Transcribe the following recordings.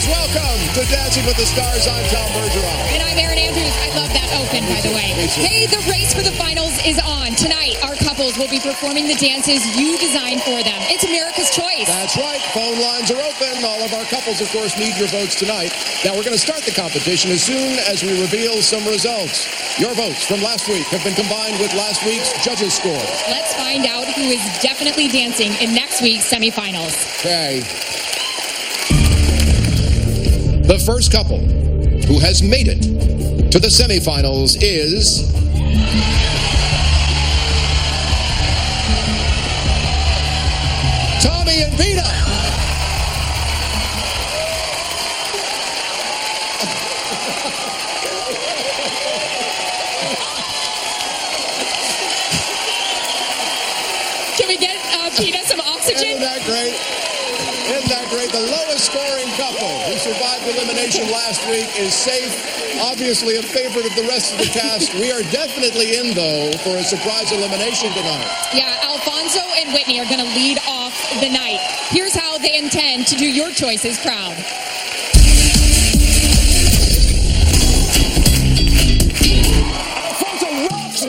Stars. Welcome to Dancing with the Stars. I'm Tom Bergeron. And I'm Erin Andrews. I love that open, by the way. Hey, the race for the finals is on. Tonight, our couples will be performing the dances you designed for them. It's America's choice. That's right. Phone lines are open. All of our couples, of course, need your votes tonight. Now, we're going to start the competition as soon as we reveal some results. Your votes from last week have been combined with last week's judges' score. Let's find out who is definitely dancing in next week's semifinals. Okay. The first couple who has made it to the semifinals is Tommy and Vita. Can we get Vita some oxygen? Isn't that great? Isn't that great? The lowest scoring couple who survived elimination last week is safe. Obviously a favorite of the rest of the cast. We are definitely in, though, for a surprise elimination tonight. Yeah, Alfonso and Whitney are going to lead off the night. Here's how they intend to do your choices proud. Alfonso rocks,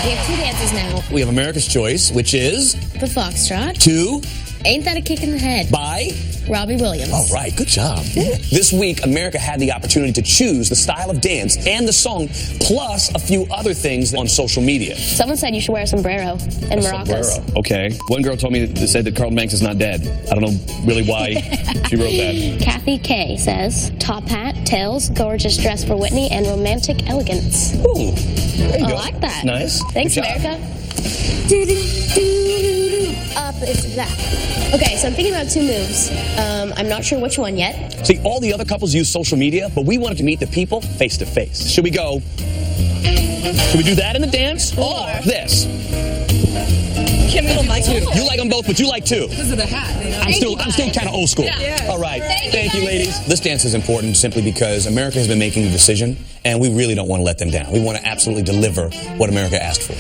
we have two dances now. We have America's Choice, which is The Foxtrot. 2 Ain't That a Kick in the Head? by Robbie Williams. All right, good job. This week, America had the opportunity to choose the style of dance and the song, plus a few other things on social media. Someone said you should wear a sombrero and maracas. Sombrero. Okay. One girl told me to say that Carlton Banks is not dead. I don't know really why she wrote that. Kathy K says, top hat, tails, gorgeous dress for Whitney, and romantic elegance. Ooh, there you go. I like that. Nice. Thanks, Good job. America. Up is back. Okay, so I'm thinking about two moves. I'm not sure which one yet. See, all the other couples use social media, but we wanted to meet the people face to face. Should we do that in the dance or this? Kim, we like you. You like them both, but you like two. Because of the hat. I'm still kind of old school. Yeah. All right. Thank you, ladies. This dance is important simply because America has been making the decision, and we really don't want to let them down. We want to absolutely deliver what America asked for.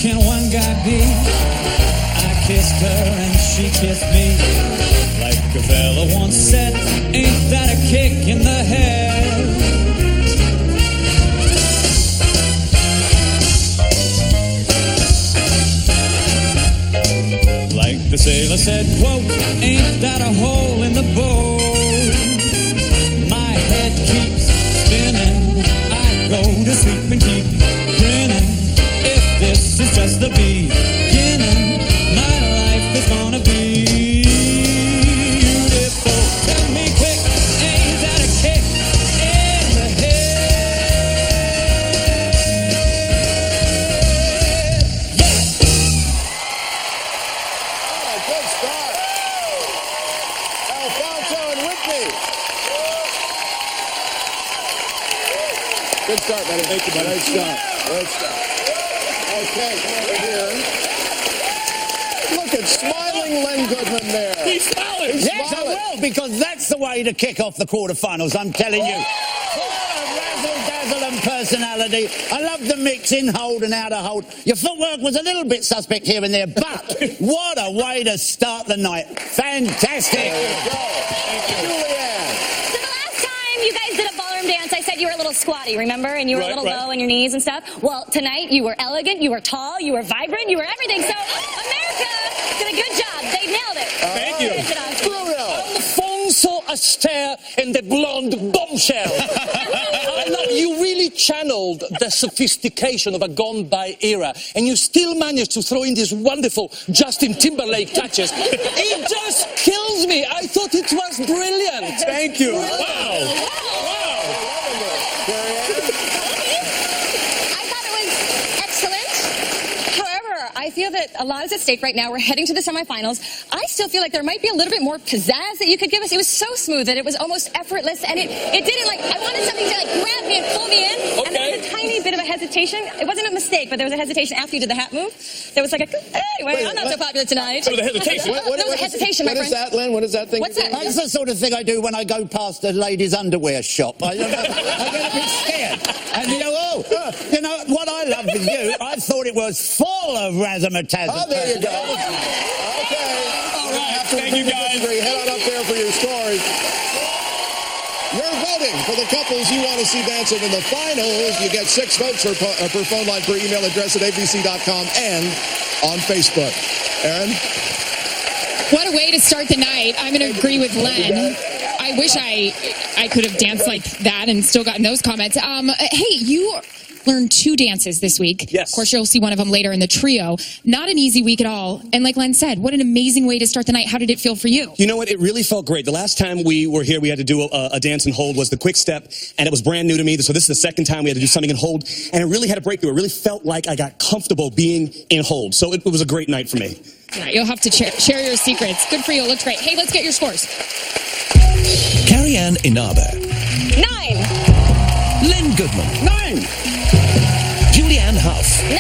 Can one guy be? I kissed her and she kissed me. Like a fella once said, ain't that a kick in the head? Like the sailor said, quote, ain't that a hole in the boat? My head keeps spinning. I go to sleep and keep grinning. This is just the beginning. My life is gonna be beautiful. Tell me quick, ain't that a kick in the head? Yeah. Oh, good start. Alfonso and Whitney. Good start, man. Thank you, man. Good start. Good start. Okay, come over here. Look at smiling Len Goodman there. He's smiling. Yes, I will, because that's the way to kick off the quarterfinals, I'm telling you. What a razzle-dazzle and personality. I love the mix in hold and out of hold. Your footwork was a little bit suspect here and there, but what a way to start the night. Fantastic. There you go. Thank you. Julianne. So the last time you guys did a ballroom dance, I said you were a little squatty, remember? And you were a little low on your knees and stuff. Well, tonight you were elegant, you were tall, you were vibrant, you were everything. So America did a good job. They nailed it. Thank you. Alfonso Astaire and the blonde bombshell. I love you. Really channeled the sophistication of a gone-by era, and you still managed to throw in these wonderful Justin Timberlake touches. It just kills me. I thought it was brilliant. Thank you. I thought it was excellent. However, I feel that a lot is at stake right now. We're heading to the semifinals. I I still feel like there might be a little bit more pizzazz that you could give us. It was so smooth that it was almost effortless, and it didn't like, I wanted something to like grab me and pull me in, and there was a tiny bit of a hesitation. It wasn't a mistake, but there was a hesitation after you did the hat move. There was like a, anyway, I'm not so popular tonight. There was a hesitation. There was a hesitation, my friend. What is that, Len? What is that thing? What's that? That's the sort of thing I do when I go past a ladies' underwear shop. I get a bit scared. And you go, you know, what I love with you, I thought it was full of razzmatazz. Oh, there you go. Okay. All right. Thank you, guys. Head on up there for your story. You're voting for the couples you want to see dancing in the finals. You get 6 votes per phone line, per email address at abc.com and on Facebook. Aaron? What a way to start the night. I'm going to agree with Len. I wish I could have danced like that and still gotten those comments. Hey, you learned 2 dances this week. Yes. Of course, you'll see one of them later in the trio. Not an easy week at all. And like Len said, what an amazing way to start the night. How did it feel for you? You know what? It really felt great. The last time we were here, we had to do a dance and hold was the quick step, and it was brand new to me. So this is the second time we had to do something in hold, and it really had a breakthrough. It really felt like I got comfortable being in hold. So it was a great night for me. Yeah, you'll have to share your secrets. Good for you. It looked great. Hey, let's get your scores. Carrie-Anne Inaber. 9. Len Goodman. 9. Julianne Hough. 9.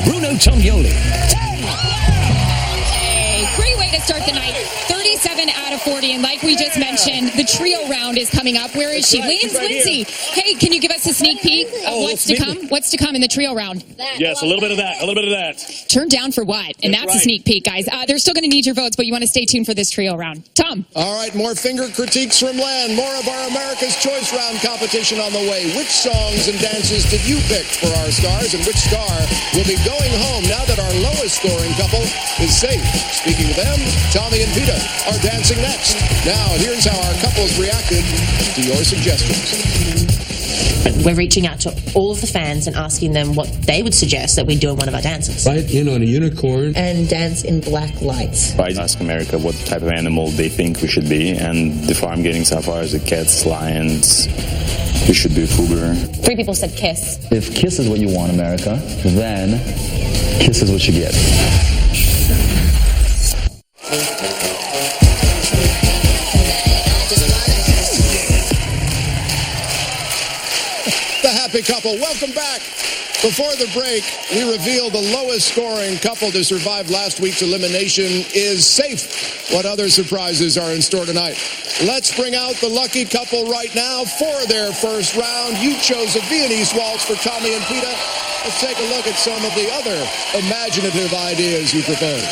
Bruno Tognoli. 10. Hey, great way to start the night. 37 out of 40. And like we just mentioned, the trio round is coming up. Where is she? Lindsay. Hey, can you give us a sneak peek of what's to come? What's to come in the trio round? Yes, a little bit of that. A little bit of that. Turn down for what? And that's a sneak peek, guys. They're still going to need your votes, but you want to stay tuned for this trio round. Tom. All right, more finger critiques from Len. More of our America's Choice Round competition on the way. Which songs and dances did you pick for our stars, and which star will be going home now that our lowest scoring couple is safe? Speaking of them, Tommy and Peter are dancing next. Now, here's how our couples reacted to your suggestions. We're reaching out to all of the fans and asking them what they would suggest that we do in one of our dances. Ride in on a unicorn. And dance in black lights. I ask America what type of animal they think we should be, and the far I'm getting so far is the cats, lions, we should be a cougar. 3 people said kiss. If kiss is what you want, America, then kiss is what you get. The happy couple, welcome back. Before the break, we revealed the lowest scoring couple to survive last week's elimination is safe. What other surprises are in store tonight? Let's bring out the lucky couple right now for their first round. You chose a Viennese waltz for Tommy and Peter. Let's take a look at some of the other imaginative ideas you proposed.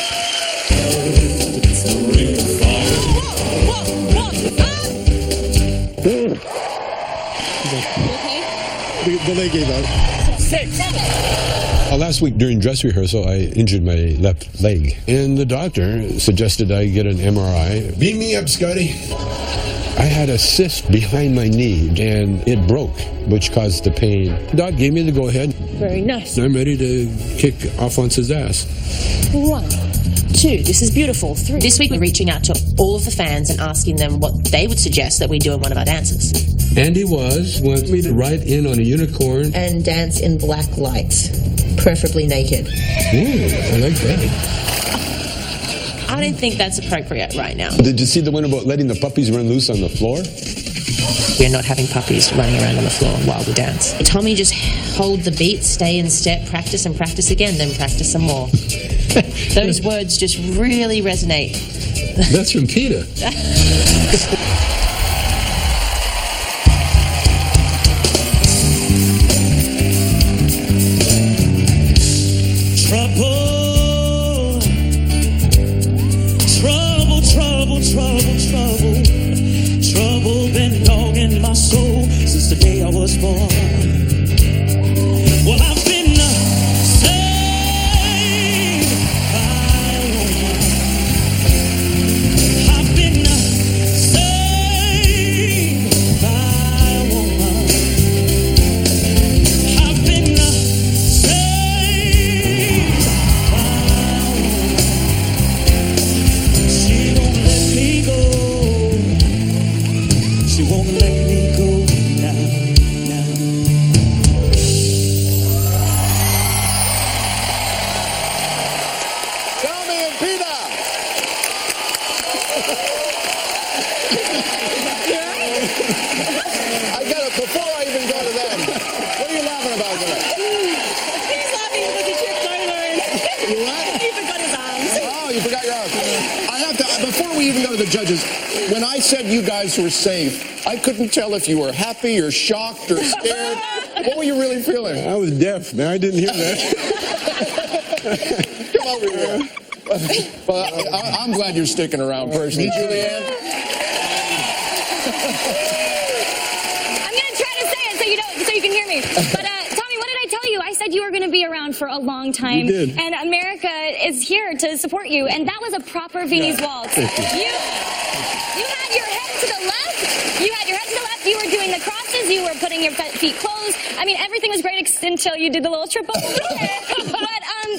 The leg gave out. 6. Last week during dress rehearsal, I injured my left leg, and the doctor suggested I get an MRI. Beam me up, Scotty. I had a cyst behind my knee, and it broke, which caused the pain. Doc gave me the go-ahead. Very nice. I'm ready to kick Alphonse's ass. 1, 2, this is beautiful. 3. This week we're reaching out to all of the fans and asking them what they would suggest that we do in one of our dances. Andy wants me to ride in on a unicorn. And dance in black lights, preferably naked. Ooh, I like that. I don't think that's appropriate right now. Did you see the one about letting the puppies run loose on the floor? We're not having puppies running around on the floor while we dance. Tommy, just hold the beat, stay in step, practice and practice again, then practice some more. Those words just really resonate. That's from Peter. Trouble been dogging my soul since the day I was born. Well, I've been saved by a woman. I've been saved Before we even go to the judges, when I said you guys were safe, I couldn't tell if you were happy or shocked or scared. What were you really feeling? I was deaf, man. I didn't hear that. Come over here. Well, I'm glad you're sticking around, personally. Julianne? I'm going to try to say it so you can hear me. But Tommy, what did I tell you? I said you were going to be around for a long time. You did. And America is here to support you. And that was a proper Viennese waltz. You had your head to the left. You were doing the crosses. You were putting your feet closed. I mean, everything was great until you did the little triple.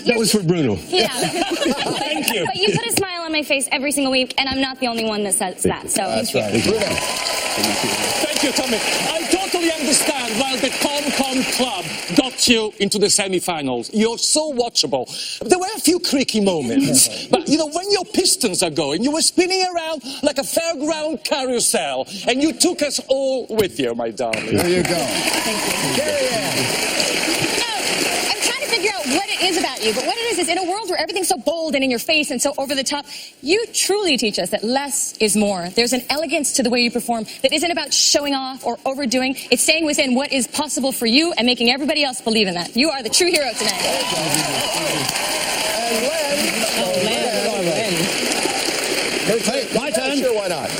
That was for Bruno. Yeah. Thank you. But you put a smile on my face every single week, and I'm not the only one that says that. So That's right. Bruno. Thank you, Tommy. I totally understand why the Con Club got you into the semi-finals. You're so watchable. There were a few creaky moments. But, when your pistons are going, you were spinning around like a fairground carousel. And you took us all with you, my darling. There you go. I'm trying to figure out what it is about you, but what it is in a world where everything's so bold and in your face and so over the top, you truly teach us that less is more. There's an elegance to the way you perform that isn't about showing off or overdoing. It's staying within what is possible for you and making everybody else believe in that. You are the true hero tonight. And Len. Hey, my turn. Sure, why not?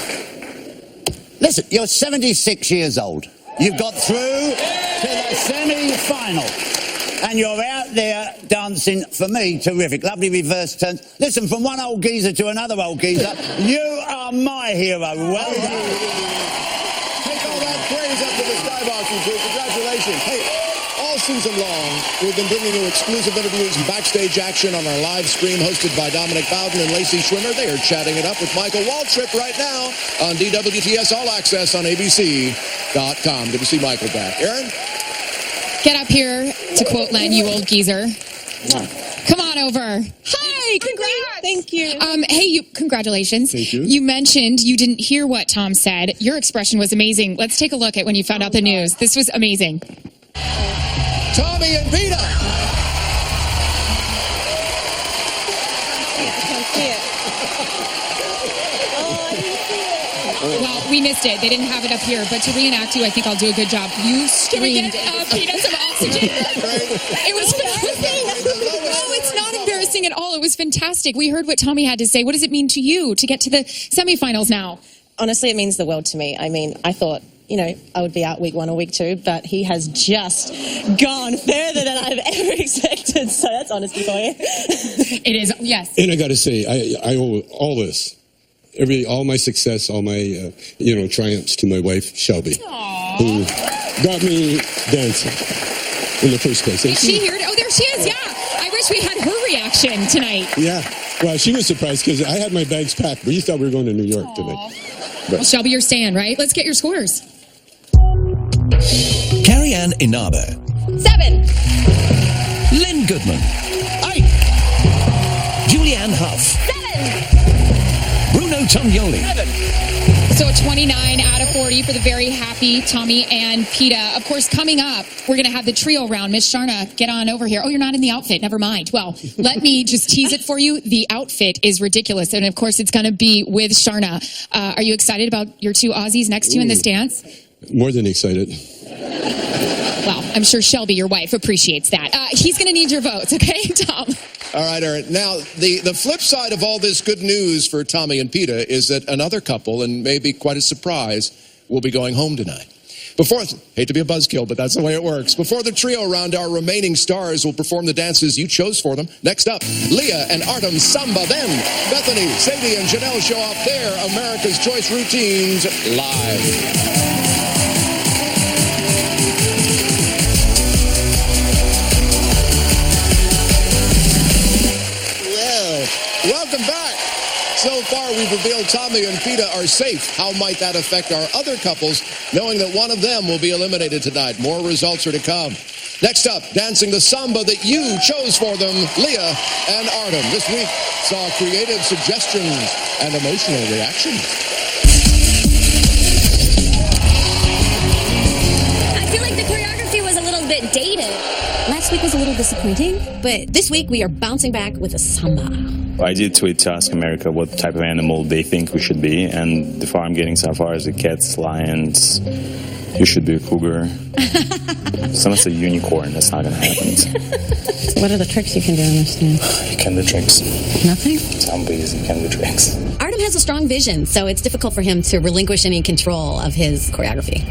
Listen, you're 76 years old. You've got through to the semi-final. And you're out there dancing, for me, terrific. Lovely reverse turns. Listen, from one old geezer to another old geezer, you are my hero. Well done. Take all that praise up to the skybox, you two. Congratulations. Hey, all season long, we've been bringing you exclusive interviews and backstage action on our live stream hosted by Dominic Bowden and Lacey Schwimmer. They are chatting it up with Michael Waltrip right now on DWTS All Access on ABC.com. Good to see Michael back. Aaron? Get up here, to quote Len, you old geezer. Come on over. Hi, congrats. Thank you. Hey, congratulations. Thank you. You mentioned you didn't hear what Tom said. Your expression was amazing. Let's take a look at when you found out the news. This was amazing. Tommy and Vita. Well, we missed it. They didn't have it up here, but to reenact you, I think I'll do a good job. You screamed. Peanut some oxygen. It was embarrassing. No, it's not embarrassing at all. It was fantastic. We heard what Tommy had to say. What does it mean to you to get to the semifinals now? Honestly, it means the world to me. I mean, I thought, I would be out week 1 or week 2, but he has just gone further than I've ever expected. So that's honesty for you. It is, yes. And I got to say, I owe all this, all my success, all my, triumphs to my wife, Shelby, who got me dancing in the first place. Is she here? Oh, there she is, yeah. I wish we had her reaction tonight. Yeah. Well, she was surprised because I had my bags packed. We thought we were going to New York tonight. But Well, Shelby, you're staying, right? Let's get your scores. Carrie-Anne Inaba. 7. Len Goodman. 8. Julianne Hough. 7. Bruno Tognoli. 7. So a 29 out of 40 for the very happy Tommy and Peta. Of course, coming up, we're going to have the trio round. Miss Sharna, get on over here. Oh, you're not in the outfit. Never mind. Well, let me just tease it for you. The outfit is ridiculous. And of course, it's going to be with Sharna. Are you excited about your two Aussies next to you in this dance? more than excited. Well, I'm sure Shelby, your wife, appreciates that. He's going to need your votes, okay, Tom? All right, Aaron. Now, the flip side of all this good news for Tommy and Peta is that another couple, and maybe quite a surprise, will be going home tonight. Hate to be a buzzkill, but that's the way it works. Before the trio round, our remaining stars will perform the dances you chose for them. Next up, Leah and Artem Samba. Then Bethany, Sadie, and Janelle show off their America's Choice routines live. Welcome back. So far, we've revealed Tommy and Peta are safe. How might that affect our other couples, knowing that one of them will be eliminated tonight? More results are to come. Next up, dancing the samba that you chose for them, Leah and Artem. This week saw creative suggestions and emotional reactions. I feel like the choreography was a little bit dated. Last week was a little disappointing, but this week we are bouncing back with a samba. I did tweet to ask America what type of animal they think we should be, and the far I'm getting so far is the cats, lions. You should be a cougar. Someone's a unicorn. That's not going to happen. So what are the tricks you can do in this stand? You can do tricks. Nothing? Zombies, you can do tricks. Artem has a strong vision, so it's difficult for him to relinquish any control of his choreography.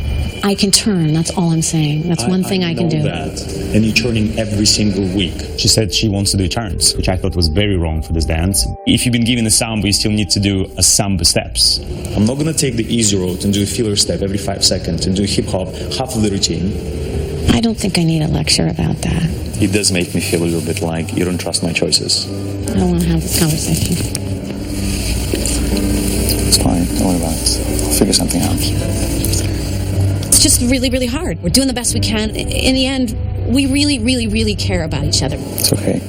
I can turn, that's all I'm saying. That's one thing I can do. That. And you're turning every single week. She said she wants to do turns, which I thought was very wrong for this dance. If you've been given a samba, you still need to do a samba steps. I'm not going to take the easy road and do a filler step every 5 seconds and do hip hop half of the routine. I don't think I need a lecture about that. It does make me feel a little bit like you don't trust my choices. I don't want to have this conversation. It's fine. Don't worry about it. I'll figure something out. It's just really, really hard. We're doing the best we can. In the end, we really, really, really care about each other. It's okay.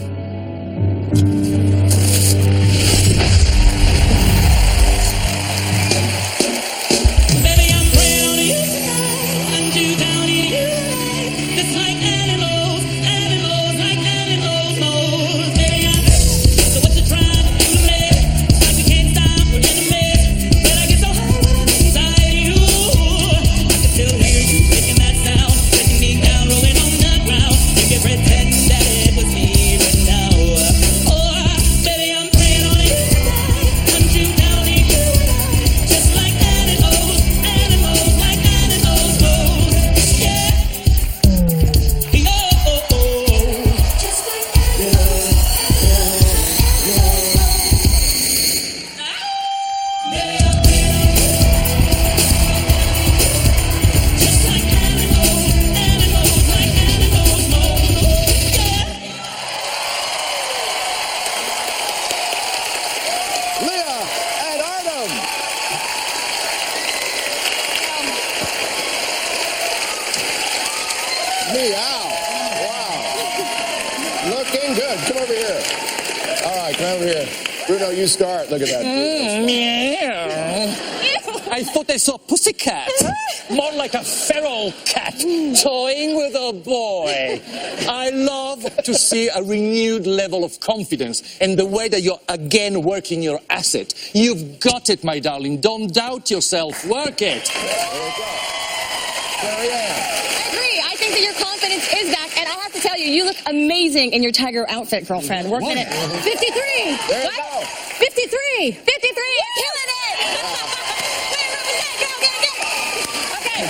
Meow. Wow. Looking good. Come over here. All right, come over here. Bruno, you start. Look at that. Meow. I thought I saw a pussycat. More like a feral cat toying with a boy. I love to see a renewed level of confidence and the way that you're again working your asset. You've got it, my darling. Don't doubt yourself. Work it. There you go. There you are. I think that your confidence is back, and I have to tell you, you look amazing in your tiger outfit, girlfriend. Working it. 53. There you go. 53. 53. Killing it. Okay.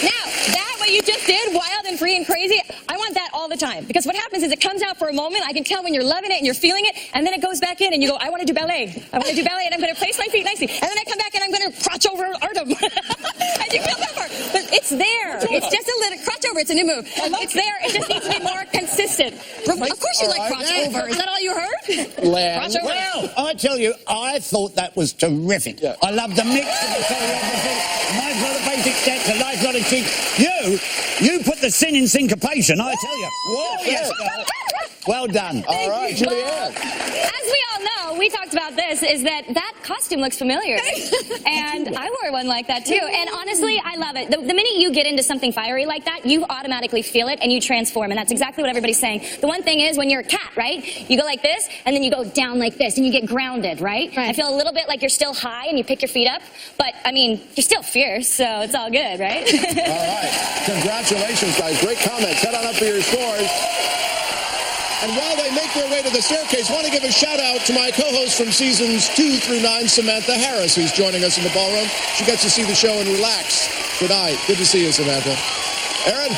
Now, that what you just did, wild and free and crazy, I want that all the time. Because what happens is it comes out for a moment. I can tell when you're loving it and you're feeling it, and then it goes back in, and you go, I want to do ballet. I want to do ballet, and I'm going to place my feet nicely. And then I come back, and I'm going to crotch over Artem. And you feel that part. But it's there. It's just a little crotch over. It's a new move. It's there. It just needs to be more consistent. Of course you like crotch over. Is that all you heard? Crotch over. Well, I tell you, I thought that was terrific. Yeah. I love the mix of the choreography. Nice lot of basic steps, a nice lot of cheek. You put the sin in syncopation, I tell you. Whoa, yes. Well done. All right, Julianne. As we all know, we talked about this, is that costume looks familiar. And I wore one like that too. And honestly, I love it. The minute you get into something fiery like that, you automatically feel it and you transform. And that's exactly what everybody's saying. The one thing is when you're a cat, right? You go like this and then you go down like this and you get grounded, right? I feel a little bit like you're still high and you pick your feet up. But, I mean, you're still fierce, so it's all good, right? All right. Congratulations, guys. Great comments. Head on up for your scores. And while they make their way to the staircase, I want to give a shout out to my co-host from seasons 2 through 9, Samantha Harris, who's joining us in the ballroom. She gets to see the show and relax tonight. Good to see you, Samantha. Aaron?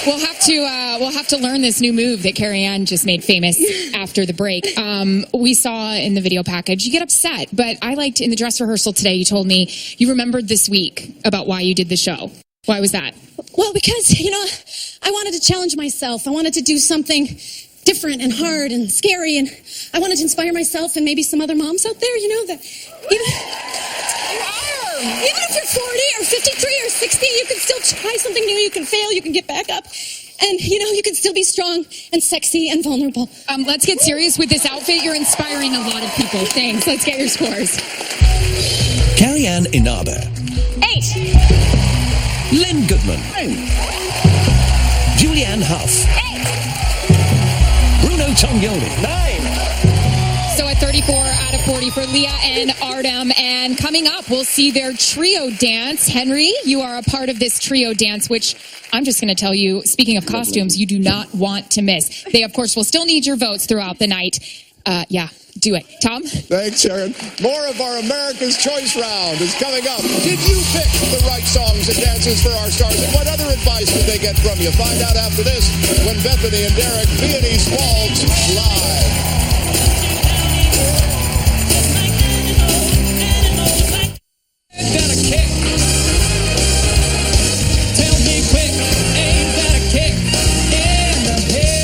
We'll have to learn this new move that Carrie Ann just made famous after the break. We saw in the video package, you get upset, but I liked in the dress rehearsal today, you told me you remembered this week about why you did the show. Why was that? Well, because, I wanted to challenge myself. I wanted to do something different and hard and scary, and I wanted to inspire myself and maybe some other moms out there, that even if you're 40 or 53 or 60, you can still try something new, you can fail, you can get back up, and you can still be strong and sexy and vulnerable. Let's get serious with this outfit. You're inspiring a lot of people. Thanks. Let's get your scores. Carrie Ann Inaba. 8. Lynn Goodman. 9. Julianne Hough. 8. Bruno Tognoli. 9. So at 34 40 for Leah and Artem. And coming up, we'll see their trio dance. Henry, you are a part of this trio dance, which I'm just going to tell you, speaking of costumes, you do not want to miss. They, of course, will still need your votes throughout the night. Yeah, do it. Tom? Thanks, Sharon. More of our America's Choice round is coming up. Did you pick the right songs and dances for our stars? And what other advice did they get from you? Find out after this when Bethany and Derek Viennese Waltz live. Got a kick. Tell me quick, ain't that a kick in the head?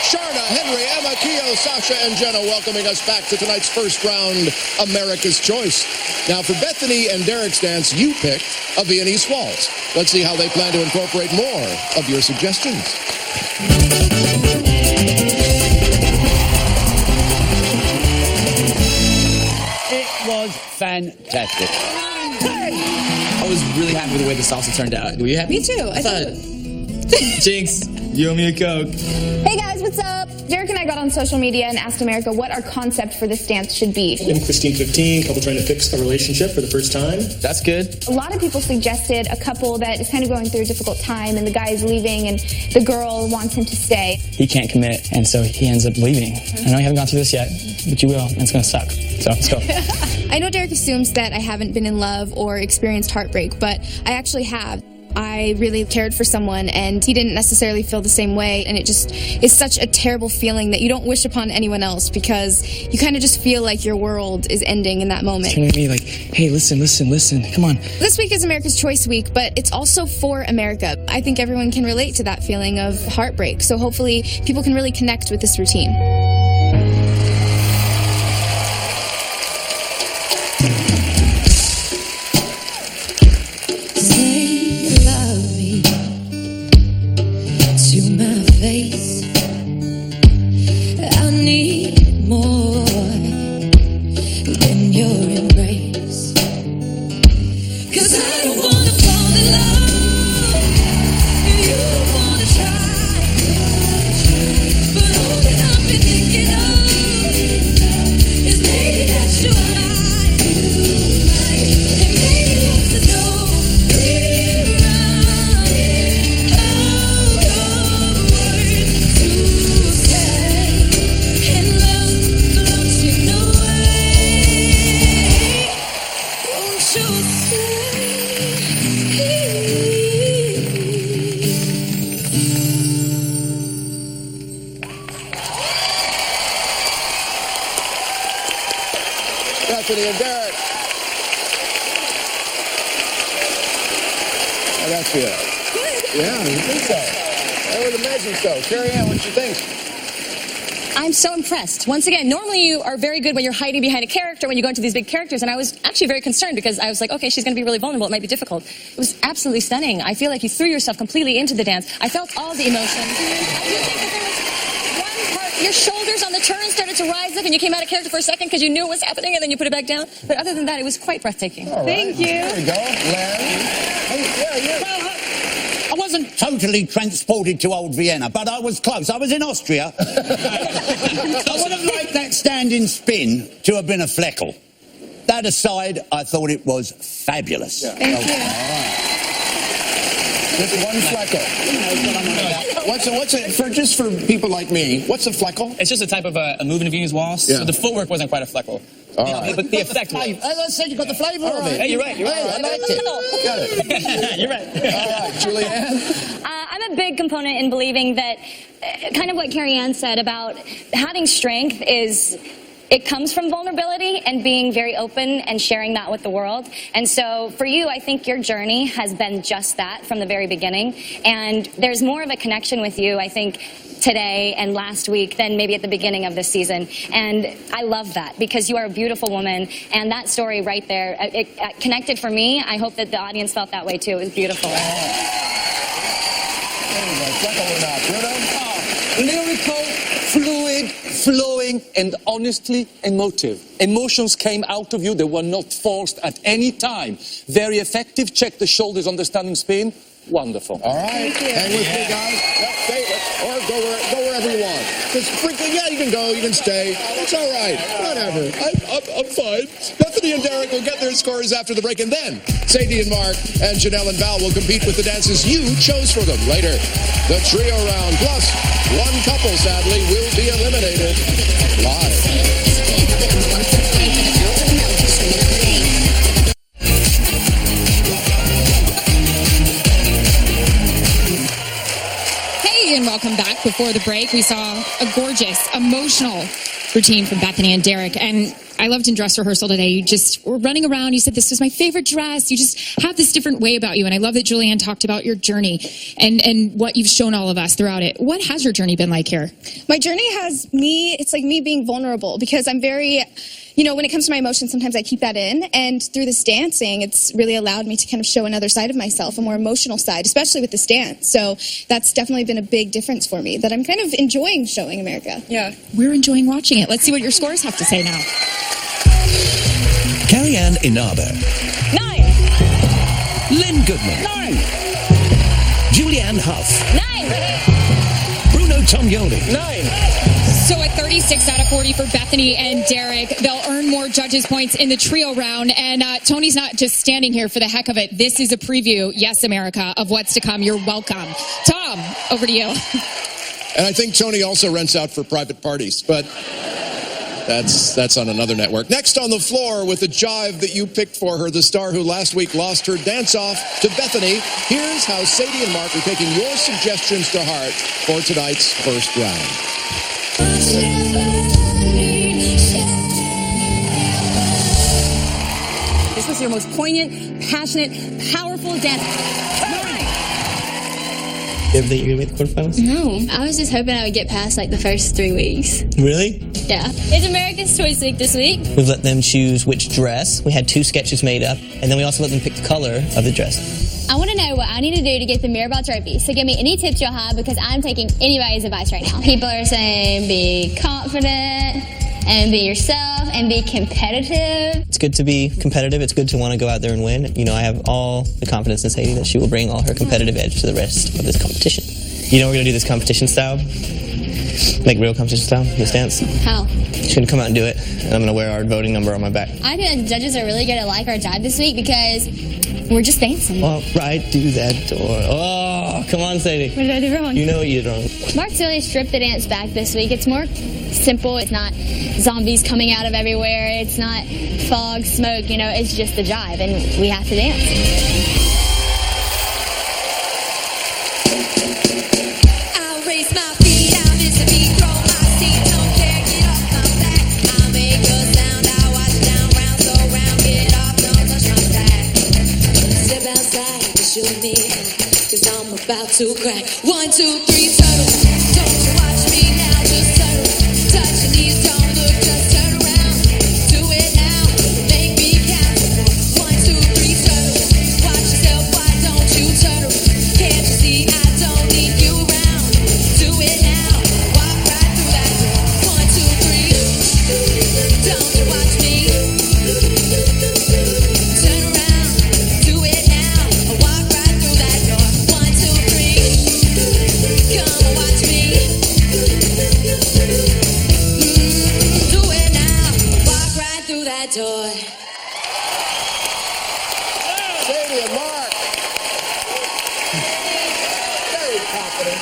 Sharna, Henry, Emma, Keo, Sasha, and Jenna welcoming us back to tonight's first round, America's Choice. Now, for Bethany and Derek's dance, you picked a Viennese Waltz. Let's see how they plan to incorporate more of your suggestions. Was fantastic. I was really happy with the way the salsa turned out. Were you happy? Me too. I thought Jinx, you owe me a Coke. Hey guys, what's up? Derek and I got on social media and asked America what our concept for this dance should be. I'm Christine 15, couple trying to fix a relationship for the first time. That's good. A lot of people suggested a couple that is kind of going through a difficult time and the guy is leaving and the girl wants him to stay. He can't commit, and so he ends up leaving. I know you haven't gone through this yet, but you will, and it's going to suck. So let's go. I know Derek assumes that I haven't been in love or experienced heartbreak, but I actually have. I really cared for someone and he didn't necessarily feel the same way, and it just is such a terrible feeling that you don't wish upon anyone else because you kind of just feel like your world is ending in that moment. Turning to me like, hey, listen, come on. This week is America's Choice Week, but it's also for America. I think everyone can relate to that feeling of heartbreak, so hopefully people can really connect with this routine. I need more than your embrace, 'cause I don't wanna fall in love, and you don't wanna try, but all that I've been thinking of is maybe that you might, and maybe that's the door we're running out of words to say. And love floats in away. Won't you Bethany and Derek. How that feel? Good. Yeah, you think so? That was amazing show. Carrie Ann, what you think? I'm so impressed. Once again, normally you are very good when you're hiding behind a character, when you go into these big characters, and I was actually very concerned because I was like, okay, she's going to be really vulnerable. It might be difficult. It was absolutely stunning. I feel like you threw yourself completely into the dance. I felt all the emotions. I do think that there was one part, your shoulders on the turn started to rise up, and you came out of character for a second because you knew what was happening, and then you put it back down. But other than that, it was quite breathtaking. All right. Thank you. There you go. Larry. I wasn't totally transported to old Vienna, but I was close. I was in Austria. I would have liked that standing spin to have been a Fleckel. That aside, I thought it was fabulous. Yeah. Thank you. Just one Fleckel. What's it for? Just for people like me, what's a Fleckel? It's just a type of a move in a Viennese waltz. Yeah. So the footwork wasn't quite a Fleckel. All right. But the effect was. As I said, you got the flavour of it. Hey, you're right. Hey, I liked it. Got it. You're right. All right, Julianne. I'm a big component in believing that kind of what Carrie Ann said about having strength is it comes from vulnerability and being very open and sharing that with the world. And so for you, I think your journey has been just that from the very beginning. And there's more of a connection with you, I think, today and last week than maybe at the beginning of this season. And I love that because you are a beautiful woman. And that story right there, it connected for me. I hope that the audience felt that way too. It was beautiful. Lyrical, fluid, flowing, and honestly emotive. Emotions came out of you. They were not forced at any time. Very effective. Check the shoulders on the standing spin. Wonderful. All right. Hang with me, guys. Go wherever you want. Just freaking, yeah, you can go, you can stay. It's all right. Whatever. I'm fine. Bethany and Derek will get their scores after the break, and then Sadie and Mark and Janelle and Val will compete with the dances you chose for them later. The trio round, plus one couple, sadly, will be eliminated live. And welcome back. Before the break, we saw a gorgeous, emotional routine from Bethany and Derek. And I loved in dress rehearsal today. You just were running around. You said, this was my favorite dress. You just have this different way about you. And I love that Julianne talked about your journey and what you've shown all of us throughout it. What has your journey been like here? My journey has it's like me being vulnerable because I'm very, when it comes to my emotions, sometimes I keep that in. And through this dancing, it's really allowed me to kind of show another side of myself, a more emotional side, especially with this dance. So that's definitely been a big difference for me that I'm kind of enjoying showing America. Yeah. We're enjoying watching it. Let's see what your scores have to say now. Carrie-Anne Inaber. 9. Lynn Goodman. 9. Julianne Hough. 9. Bruno Tognoli. 9. So a 36 out of 40 for Bethany and Derek. They'll earn more judges' points in the trio round. And Tony's not just standing here for the heck of it. This is a preview, yes, America, of what's to come. You're welcome. Tom, over to you. And I think Tony also rents out for private parties, but that's on another network. Next on the floor with the jive that you picked for her, the star who last week lost her dance-off to Bethany. Here's how Sadie and Mark are taking your suggestions to heart for tonight's first round. This was your most poignant, passionate, powerful dance. You ever think you're going to make the quarterfinals? No. I was just hoping I would get past the first 3 weeks. Really? Yeah. It's America's Choice Week this week. We've let them choose which dress. We had 2 sketches made up, and then we also let them pick the color of the dress. I want to know what I need to do to get the Mirabelle trophy. So give me any tips you'll have because I'm taking anybody's advice right now. People are saying be confident and be yourself and be competitive. It's good to be competitive. It's good to want to go out there and win. I have all the confidence in Sadie that she will bring all her competitive edge to the rest of this competition. We're going to do this competition style. Like real competition style, this dance. How? She's going to come out and do it, and I'm going to wear our voting number on my back. I think the judges are really going to like our jive this week because we're just dancing. All right, do that door. Oh, come on, Sadie. What did I do wrong? You know what you did wrong. Mark's really stripped the dance back this week. It's more simple. It's not zombies coming out of everywhere. It's not fog, smoke. It's just the jive, and we have to dance. About to crack. 1, 2, 3, turtle. Don't you watch me now, just turtle. Touch your knees, don't look, just turn around. Do it now, make me count. 1, 2, 3, turtle. Watch yourself, why don't you turtle? Can't you see I don't need you around? Do it now, walk right through that door. 1, 2, 3. Don't you watch me? Turn around, do it now, walk right through that door. 1, 2, 3. Come and watch me. Do it now, walk right through that door. Sadie and Mark. Very confident.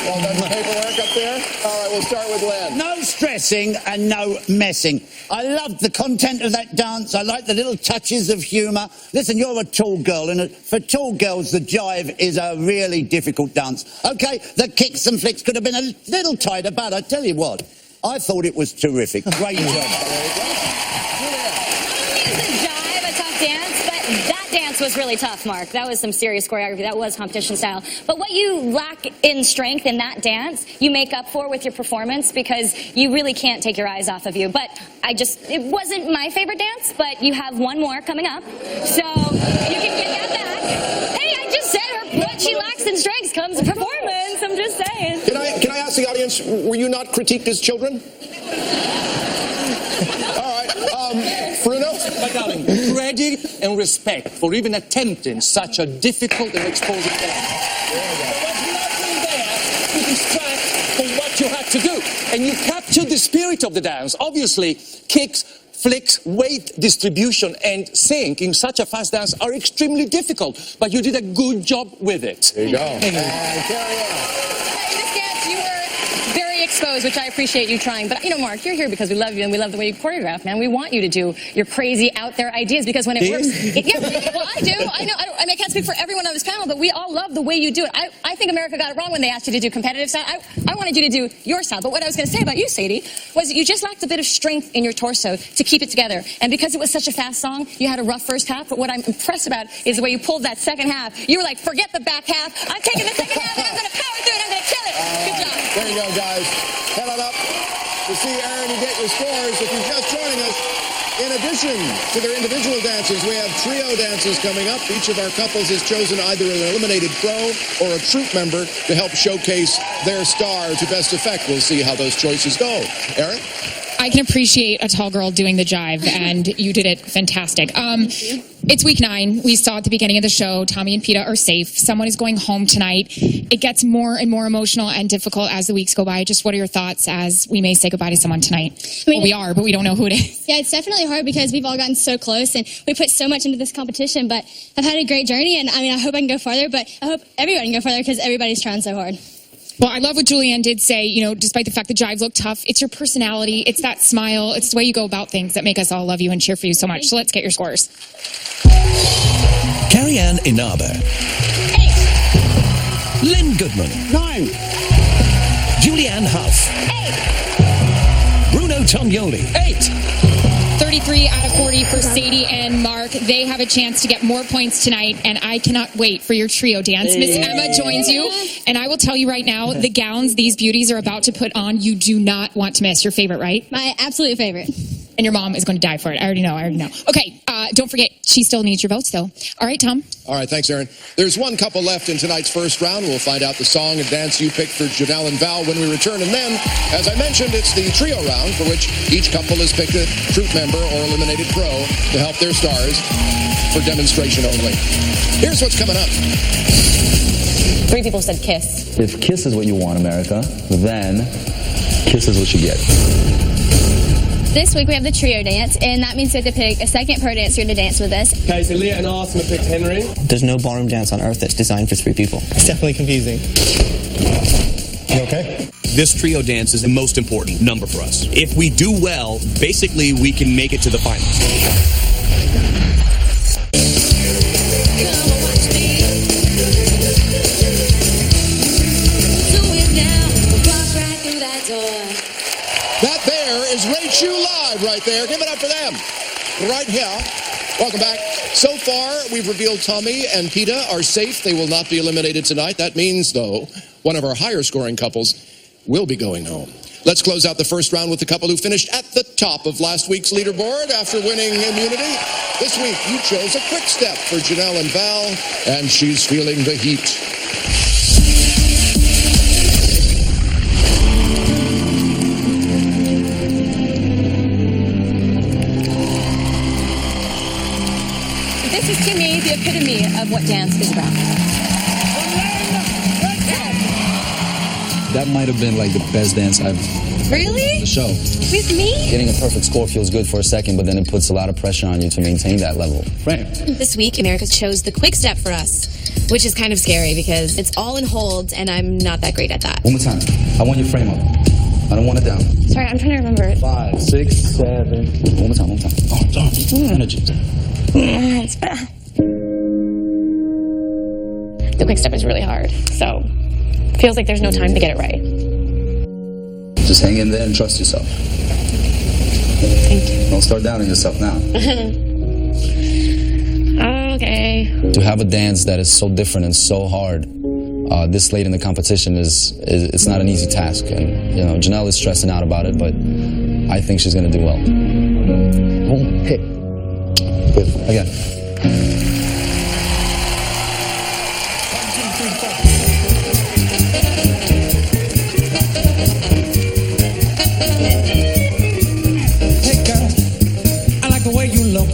Well done, the paperwork up there. All right, we'll start with Len. No stressing and no messing. I loved the content of that dance. I like the little touches of humour. Listen, you're a tall girl, and for tall girls, the jive is a really difficult dance. Okay, the kicks and flicks could have been a little tighter, but I tell you what, I thought it was terrific. Great job. That dance was really tough, Mark. That was some serious choreography. That was competition style. But what you lack in strength in that dance, you make up for with your performance because you really can't take your eyes off of you. But it wasn't my favorite dance, but you have one more coming up. So you can get that back. Hey, I just said what she lacks in strength comes performance. I'm just saying. Can I ask the audience, were you not critiqued as children? All right. Bruno? My darling, credit and respect for even attempting such a difficult and exposing dance. There was nothing there to distract from what you had to do. And you captured the spirit of the dance. Obviously, kicks, flicks, weight distribution, and sync in such a fast dance are extremely difficult, but you did a good job with it. There you go. In this dance, you were very exposed, which I appreciate you trying. But, you know, Mark, you're here because we love you and we love the way you choreograph, man. We want you to do your crazy, out there ideas because when it works... yeah, well, I do. I know. I mean, I can't speak for everyone on this panel, but we all love the way you do it. I think America got it wrong when they asked you to do competitive style. I wanted you to do your style. But what I was going to say about you, Sadie, was that you just lacked a bit of strength in your torso to keep it together. And because it was such a fast song, you had a rough first half. But what I'm impressed about is the way you pulled that second half. You were like, forget the back half. I'm taking the second half and I'm going to power through it. I'm going to kill it. Good job. There you go, guys. Head on up to see Aaron and get your scores. If you're just joining us, in addition to their individual dances, we have trio dances coming up. Each of our couples has chosen either an eliminated pro or a troupe member to help showcase their star to best effect. We'll see how those choices go. Aaron? I can appreciate a tall girl doing the jive, and you did it fantastic. It's week 9. We saw at the beginning of the show, Tommy and Peta are safe. Someone is going home tonight. It gets more and more emotional and difficult as the weeks go by. Just what are your thoughts as we may say goodbye to someone tonight? I mean, well, we are, but we don't know who it is. Yeah, it's definitely hard because we've all gotten so close and we put so much into this competition, but I've had a great journey, and I mean, I hope I can go farther, but I hope everybody can go farther because everybody's trying so hard. Well, I love what Julianne did say, you know, despite the fact the jive looked tough, it's your personality, it's that smile, it's the way you go about things that make us all love you and cheer for you so much. So let's get your scores. Carrie-Anne Inaba. 8. Lynn Goodman. 9. Julianne Hough. 8. Bruno Tognoli. 8. 33 out of 40 for Sadie and Mark. They have a chance to get more points tonight, and I cannot wait for your trio dance. Miss Emma joins you, and I will tell you right now, the gowns these beauties are about to put on, you do not want to miss. Your favorite, right? My absolute favorite. And your mom is going to die for it. I already know. Okay, don't forget, she still needs your votes, though. All right, Tom? All right, thanks, Aaron. There's one couple left in tonight's first round. We'll find out the song and dance you picked for Janelle and Val when we return. And then, as I mentioned, it's the trio round for which each couple has picked a troupe member or eliminated pro to help their stars for demonstration only. Here's what's coming up. 3 people said kiss. If kiss is what you want, America, then kiss is what you get. This week we have the trio dance, and that means we have to pick a second pro dancer to dance with us. Okay, so Leah and Artem picked Henry. There's no ballroom dance on earth that's designed for 3 people. It's definitely confusing. You okay? This trio dance is the most important number for us. If we do well, basically we can make it to the finals. That there is Rachel Live right there. Give it up for them. Right here. Welcome back. So far, we've revealed Tommy and Peta are safe. They will not be eliminated tonight. That means, though, one of our higher scoring couples will be going home. Let's close out the first round with the couple who finished at the top of last week's leaderboard after winning immunity. This week, you chose a quick step for Janelle and Val, and she's feeling the heat. This is, to me, the epitome of what dance is about. That might have been like the best dance I've Really? the show. With me? Getting a perfect score feels good for a second, but then it puts a lot of pressure on you to maintain that level. Right. This week, America chose the quick step for us, which is kind of scary because it's all in holds, and I'm not that great at that. One more time. I want your frame up. I don't want it down. Sorry, I'm trying to remember it. 5, 6, 7. One more time. Oh, darn. Energy. It's bad. The quick step is really hard, so it feels like there's no time to get it right. Just hang in there and trust yourself. Thank you. Don't start doubting yourself now. Okay. To have a dance that is so different and so hard this late in the competition it's not an easy task. And you know, Janelle is stressing out about it, but I think she's gonna do well. Boom, hit. Good. Again. Hey girl, I like the way you look.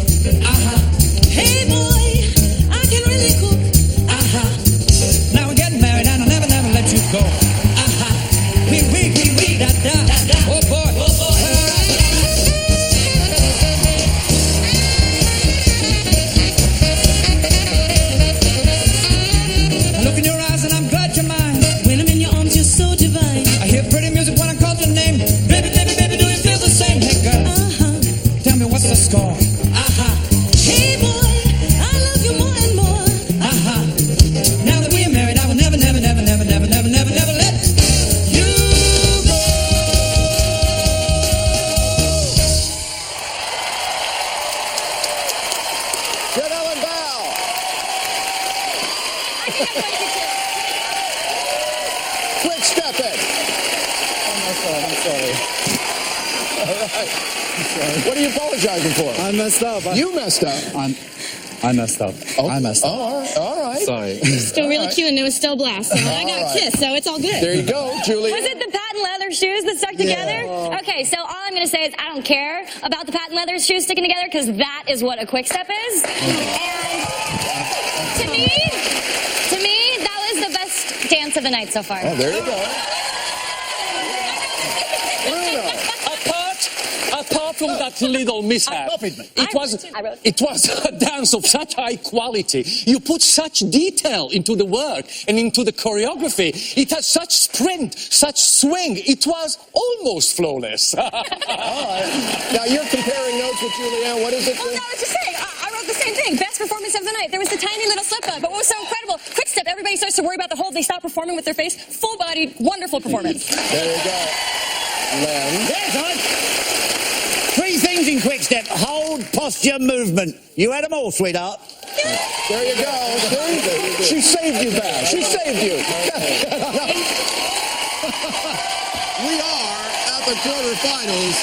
quick step, Ed. I'm sorry. All right. What are you apologizing for? I messed up. You messed up. I messed up. Oh, I messed up. All right. Sorry. Still really cute and it was still blast. So I got kissed, so it's all good. There you go, Julie. Was it the patent leather shoes that stuck together? Okay, so all I'm going to say is I don't care about the patent leather shoes sticking together because that is what a quick step is. And to me, that was the best dance of the night so far. Oh, there you go. Apart from that little mishap, it was a dance of such high quality. You put such detail into the work and into the choreography. It had such sprint, such swing. It was almost flawless. All right. Now you're comparing notes with Julianne. What is it? Oh, no, I was just saying. I wrote the same thing. Best performance of the night. There was the tiny little slip up, but what was so incredible? Quick step. Everybody starts to worry about the hold. They stop performing with their face. Full bodied, wonderful performance. There you go. Len. Yes, three things in quick step: hold, posture, movement. You had them all, sweetheart. There you go. See? She saved you, Val. She saved you. We are at the quarterfinals,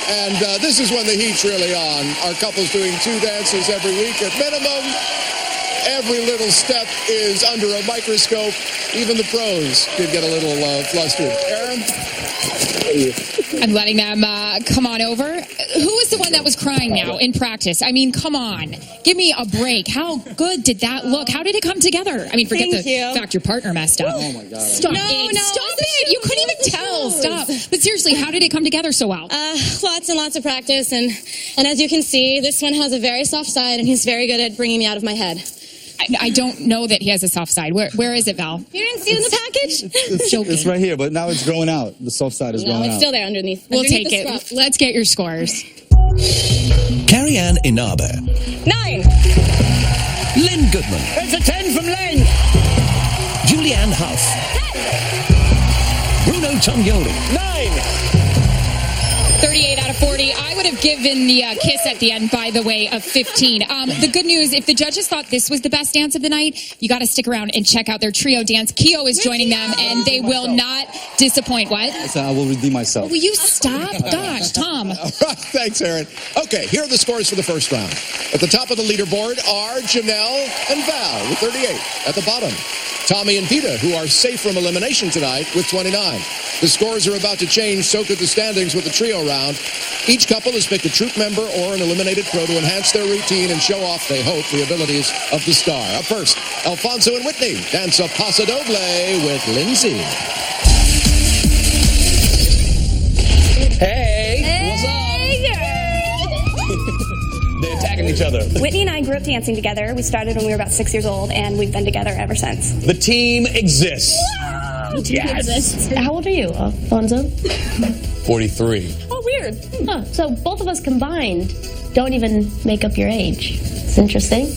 and this is when the heat's really on. Our couple's doing 2 dances every week at minimum. Every little step is under a microscope. Even the pros could get a little flustered. Aaron? I'm letting them come on over. Who was the one that was crying now in practice? I mean, come on. Give me a break. How good did that look? How did it come together? I mean, forget the fact your partner messed up. Oh, my God. Stop it. Stop it. You couldn't even tell. Stop. But seriously, how did it come together so well? Lots and lots of practice, and as you can see, this one has a very soft side, and he's very good at bringing me out of my head. I don't know that he has a soft side. Where is it, Val? You didn't see it in the package? It's right here, but now it's growing out. The soft side is growing out. It's still there underneath. We'll take it. Let's get your scores. Carrie-Anne Inaber. 9. Lynn Goodman. It's a 10 from Len. Julianne Hough. 10. Bruno Tognoli. 9. 38 out of 40. I would have given the kiss at the end, by the way, of 15. The good news, if the judges thought this was the best dance of the night, you got to stick around and check out their trio dance. Keo is joining them, and they will not disappoint. What? I will redeem myself. Will you stop? Gosh, Tom. All right, thanks, Aaron. Okay, here are the scores for the first round. At the top of the leaderboard are Janelle and Val with 38. At the bottom, Tommy and Peta, who are safe from elimination tonight with 29. The scores are about to change, so could the standings with the trio round. Each couple has picked a troupe member or an eliminated pro to enhance their routine and show off, they hope, the abilities of the star. Up first, Alfonso and Whitney dance a Paso Doble with Lindsay. Hey. What's up? They're attacking each other. Whitney and I grew up dancing together. We started when we were about 6 years old, and we've been together ever since. The team exists. Yes. How old are you, Alfonso? 43. Oh, weird. Huh. So both of us combined don't even make up your age. It's interesting.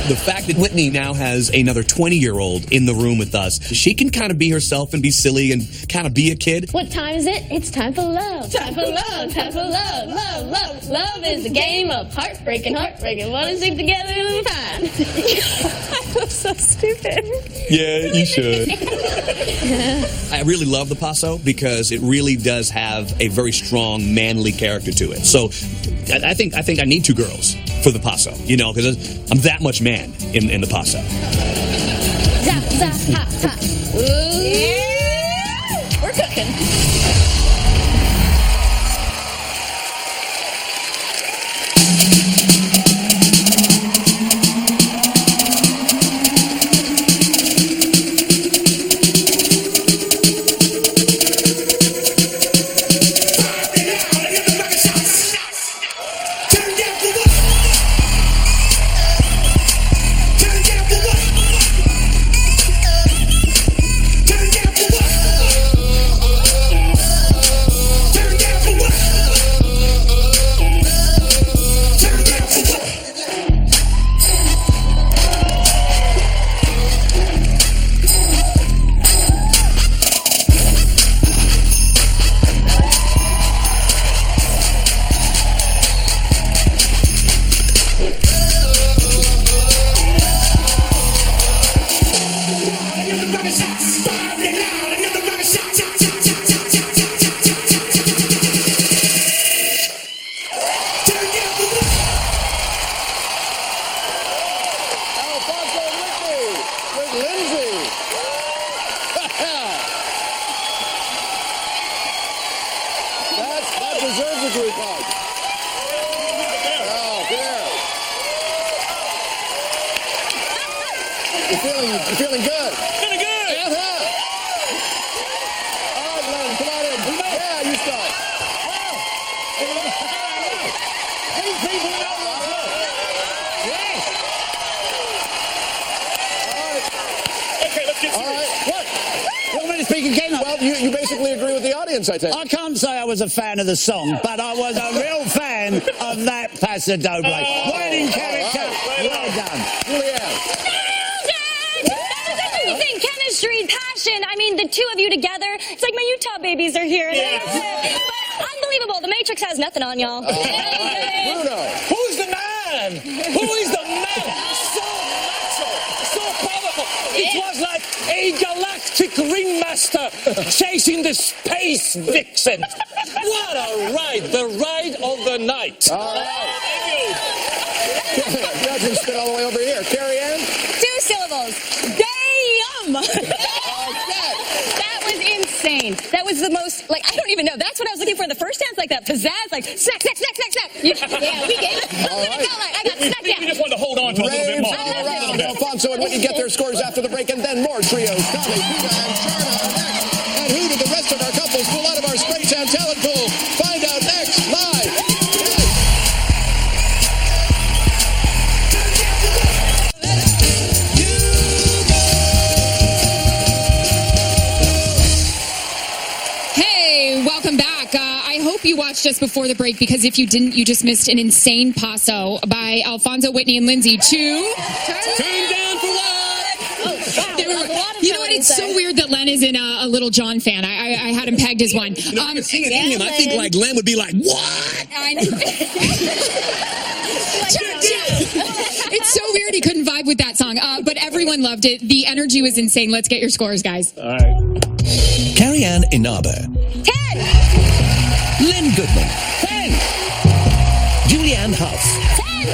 The fact that Whitney now has another 20-year-old in the room with us, she can kind of be herself and be silly and kind of be a kid. What time is it? It's time for love. Time for love. Time for love. Love, love. Love is the game of heartbreaking. Want to stick together in time. I'm so stupid. Yeah, you should. I really love the Paso because it really does have a very strong, manly character to it. So I think I need 2 girls for the Paso, you know, because I'm that much man in the Paso. Zap, zap, ha, ha. Ooh. Yeah. We're cooking. Shots. audience, I think. I can't say I was a fan of the song, but I was a real fan of that Paso Doble. Winning character. Well done. Julianne. Amazing chemistry, passion. I mean, the two of you together, it's like my Utah babies are here. But unbelievable. The Matrix has nothing on y'all. Bruno. Who's the man? Who is the man? So natural, so powerful. It was like a galactic ringmaster chasing the space vixen. What a ride. The ride of the night. All right. Judgment spin all the way over here. Carrie Ann? 2 syllables. Damn! That was insane. That was the most, like, I don't even know. That's what I was looking for in the first dance, like that pizzazz, like, snack. Yeah, we get it. That's what it felt like. I got snack, yeah. We just wanted to hold on to a little bit more. All around. Alfonso and Whitney get their scores after the break, and then more trios. Tommy, Pina, and Sharna are next. And who did the rest of our couples pull out of our Spray Tan talent pool? Find out next, live. Hey, welcome back. I hope you watched us before the break, because if you didn't, you just missed an insane paso by Alfonso, Whitney, and Lindsay to Turn down for what? You know what? It's so weird that Len is in a Little John fan. I had him pegged as one. You know, I can sing it in him. I think like Len would be like, what? I know. It's so weird he couldn't vibe with that song. But everyone loved it. The energy was insane. Let's get your scores, guys. All right. Carrie Ann Inaber. 10. Lynn Goodman. 10. Julianne Hough. 10.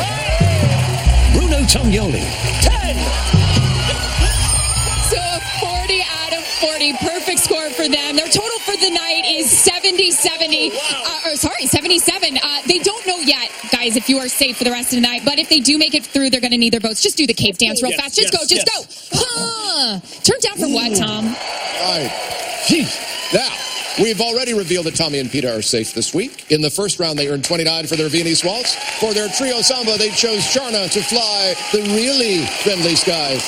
Bruno Tognoli. 10. So a 40 out of 40. Perfect score for them. Their total for the night is 70-70. Sorry, 77. They don't know yet, guys, if you are safe for the rest of the night. But if they do make it through, they're going to need their votes. Just do the cave dance real fast. Just go. Huh. Turn down for what, Tom? All right. Now, we've already revealed that Tommy and Peter are safe this week. In the first round, they earned 29 for their Viennese waltz. For their trio samba, they chose Sharna to fly the really friendly skies.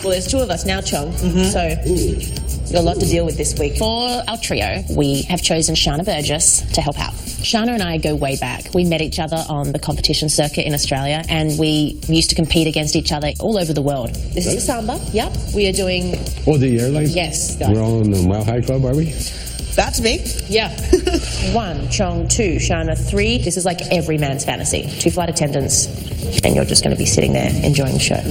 Well, there's 2 of us now, Chong. So you've got a lot to deal with this week. For our trio, we have chosen Sharna Burgess to help out. Sharna and I go way back. We met each other on the competition circuit in Australia, and we used to compete against each other all over the world. This is the samba. Yep. We are doing... Oh, the airlines? Yes. We're all in the Mile High Club, are we? That's me. Yeah. 1, Chong, 2, Sharna, 3. This is like every man's fantasy. 2 flight attendants, and you're just going to be sitting there enjoying the show.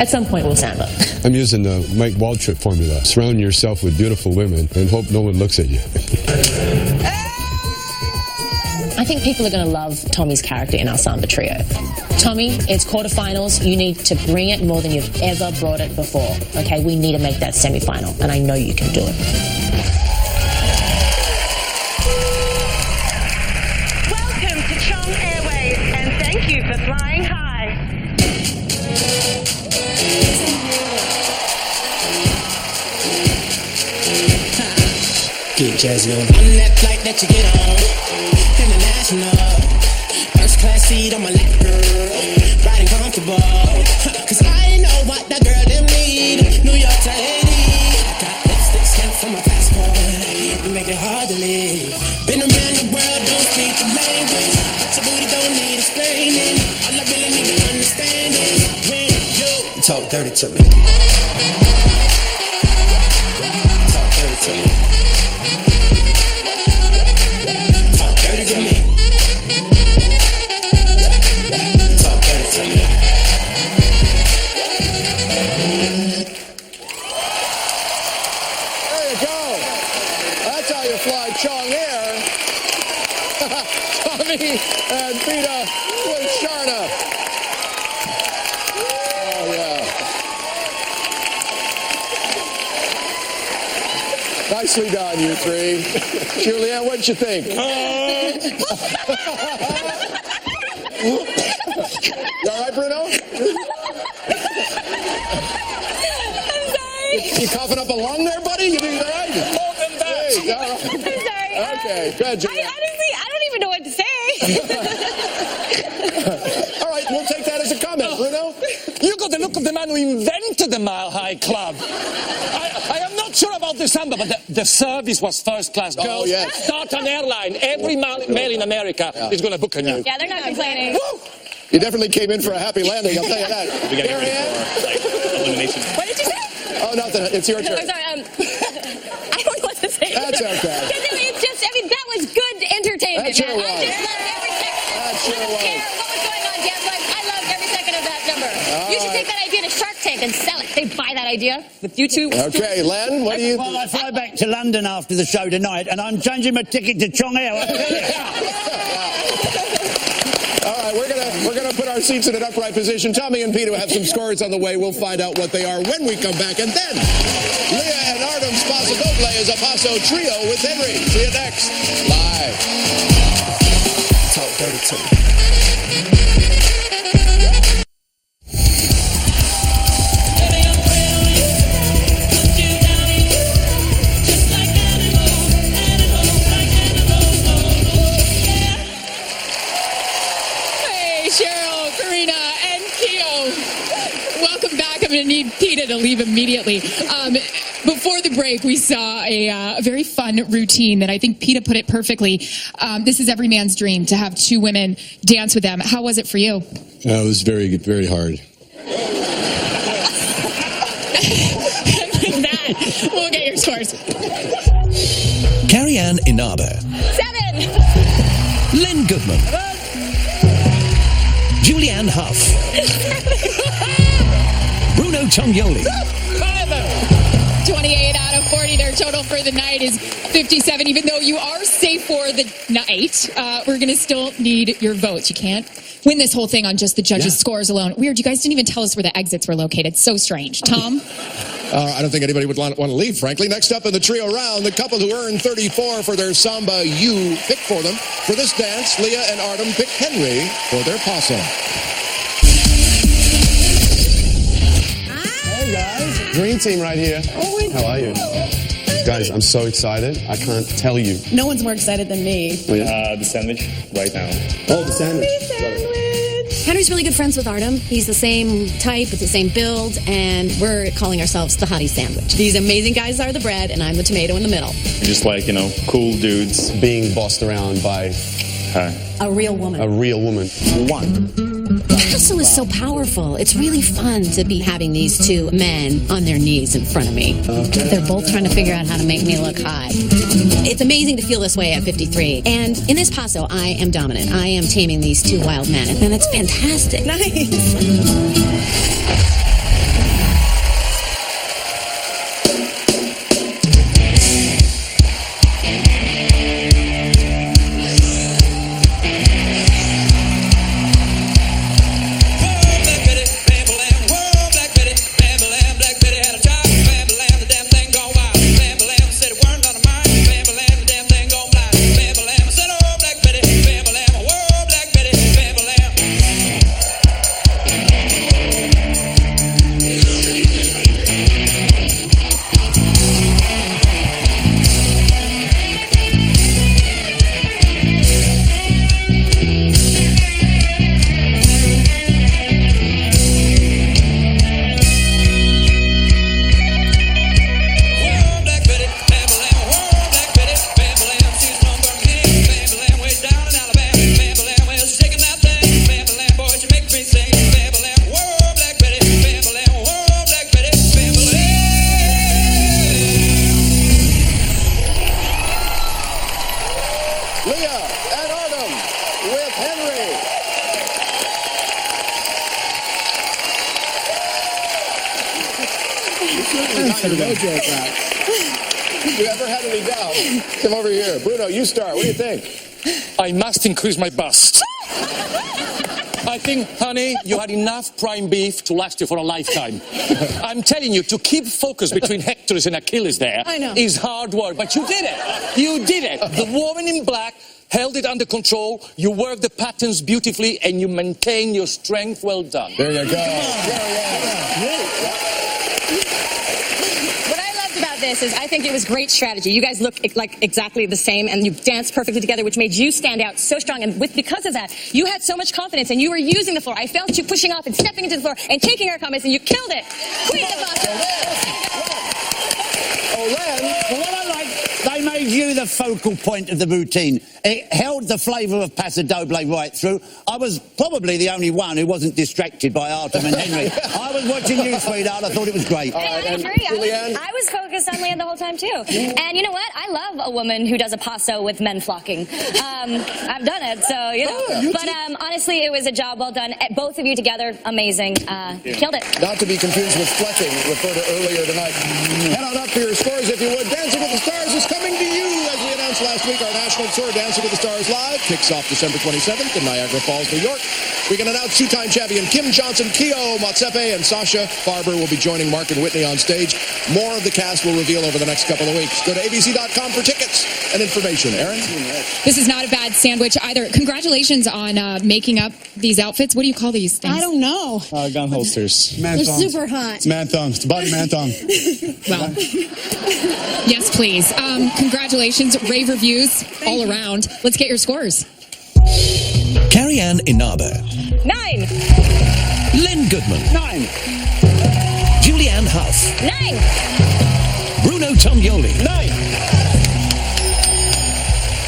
At some point, we'll samba. I'm using the Mike Waldtrip formula. Surround yourself with beautiful women and hope no one looks at you. I think people are going to love Tommy's character in our samba trio. Tommy, it's quarterfinals. You need to bring it more than you've ever brought it before. Okay, we need to make that semi-final, and I know you can do it. Welcome to Chong Airways, and thank you for flying high. Get jazzy on that flight that you get on. International. First class seat on my lap, girl. Riding comfortable. Cause I know what that girl them need. New York to Haiti. Got lipstick stamp for my passport. You make it hard to live. Been around the world, don't speak the language. But your booty don't need explaining. All I really need to understand is when you talk dirty to me. Talk dirty to me. Talk dirty to me. Talk dirty to me. There you go. That's how you fly Chong Air. Tommy and Peter with Sharna. Oh, yeah. Nicely done, you 3. Julianne, what'd you think? You all right, Bruno? You coughing up a lung there, buddy? You doing all right? More than that. Hey, all right. I'm sorry. Okay, good. Julianne. Honestly, I don't even know what to say. All right, we'll take that as a comment, Bruno. You got the look of the man who invented the Mile High Club. I am not sure about the samba, but the service was first class. Girls, Oh, yes. start an airline. Every male in America is going to book on you. Yeah, they're not complaining. Woo! You definitely came in for a happy landing, I'll tell you that. We got to Mary get Ann? ready for, like, elimination. What did you say? Oh, nothing. It's your turn. I'm sorry. I don't know what to say. That's okay. Because it's just, I mean, that was good entertainment. That sure man. was. I just loved every second. That sure I don't was. care what was going on, Dan. Like, I loved every second of that number. You should take that idea to Shark Tank and sell it. They buy that idea with you two. Okay, Len, what do you... Well, I fly back to London after the show tonight, and I'm changing my ticket to Chong Air. All right, we're gonna put our seats in an upright position. Tommy and Peter have some scores on the way. We'll find out what they are when we come back. And then Leah and Artem's Paso Doble is a Paso trio with Henry. See you next. Live. Talk dirty to me. Hey, Cheryl, Karina, and Keo. Welcome back. I'm going to need PETA to leave immediately. Before the break, we saw a very fun routine that I think PETA put it perfectly. This is every man's dream, to have two women dance with them. How was it for you? It was very, very hard. With that, we'll get your scores. Carrie Ann Inaba. 7. Len Goodman. Julianne Hough. Bruno Tognoli. 28 out of 40. Their total for the night is 57. Even though you are safe for the night, we're going to still need your votes. You can't win this whole thing on just the judges' scores alone. Weird. You guys didn't even tell us where the exits were located. So strange. Tom? I don't think anybody would want to leave, frankly. Next up in the trio round, the couple who earned 34 for their samba you picked for them. For this dance, Leah and Artem picked Henry for their paso. Hey, guys. Green team right here. How are you? Guys, I'm so excited. I can't tell you. No one's more excited than me. Oh, yeah? The sandwich right now. Oh, the sandwich. Henry's really good friends with Artem. He's the same type, with the same build, and we're calling ourselves the Hottie Sandwich. These amazing guys are the bread, and I'm the tomato in the middle. Just like, cool dudes. Being bossed around by A real woman. a real woman. One. Paso is so powerful. It's really fun to be having these two men on their knees in front of me. They're both trying to figure out how to make me look high. It's amazing to feel this way at 53. And in this paso, I am dominant. I am taming these two wild men, and it's fantastic. Nice. No joke, Matt. If you ever had any doubt, come over here. Bruno, you start. What do you think? I must increase my bust. I think, honey, you had enough prime beef to last you for a lifetime. I'm telling you, to keep focus between Hector's and Achilles there is hard work, but you did it. You did it. The woman in black held it under control, you worked the patterns beautifully, and you maintain your strength. Well done. There you go. What I loved about this is I think it was great strategy. You guys look like exactly the same, and you danced perfectly together, which made you stand out so strong. And because of that, you had so much confidence, and you were using the floor. I felt you pushing off and stepping into the floor and taking our comments, and you killed it. Queen of Boston. What I like, they made you the focal point of the routine. It held the flavour of Paso Doble right through. I was probably the only one who wasn't distracted by Artem and Henry. I was watching you, sweetheart. I thought it was great. I agree. I was focused on Leanne the whole time, too. And you know what? I love a woman who does a paso with men flocking. I've done it, so, you know. But honestly, it was a job well done. Both of you together, amazing. Killed it. Not to be confused with fletching, referred to earlier tonight. Head on up for your scores, if you would. Dancing with the Stars is coming to you, as we announced last week. Our national tour, Dancing with the Stars Live, kicks off December 27th in Niagara Falls, New York. We can announce two-time champion Kim Johnson, Keo Motsepe, and Sasha Farber will be joining Mark and Whitney on stage. More of the cast will reveal over the next couple of weeks. Go to abc.com for tickets and information. Aaron? This is not a bad sandwich either. Congratulations on making up these outfits. What do you call these things? I don't know. Gun holsters. They're super hot. It's man thongs. It's body man thong. Well, yes, please. Congratulations. Rave reviews all around. Let's get your scores. Carrie Ann Inaba. 9. Lynn Goodman. 9. Julianne Hough. 9. Bruno Tognoli. 9.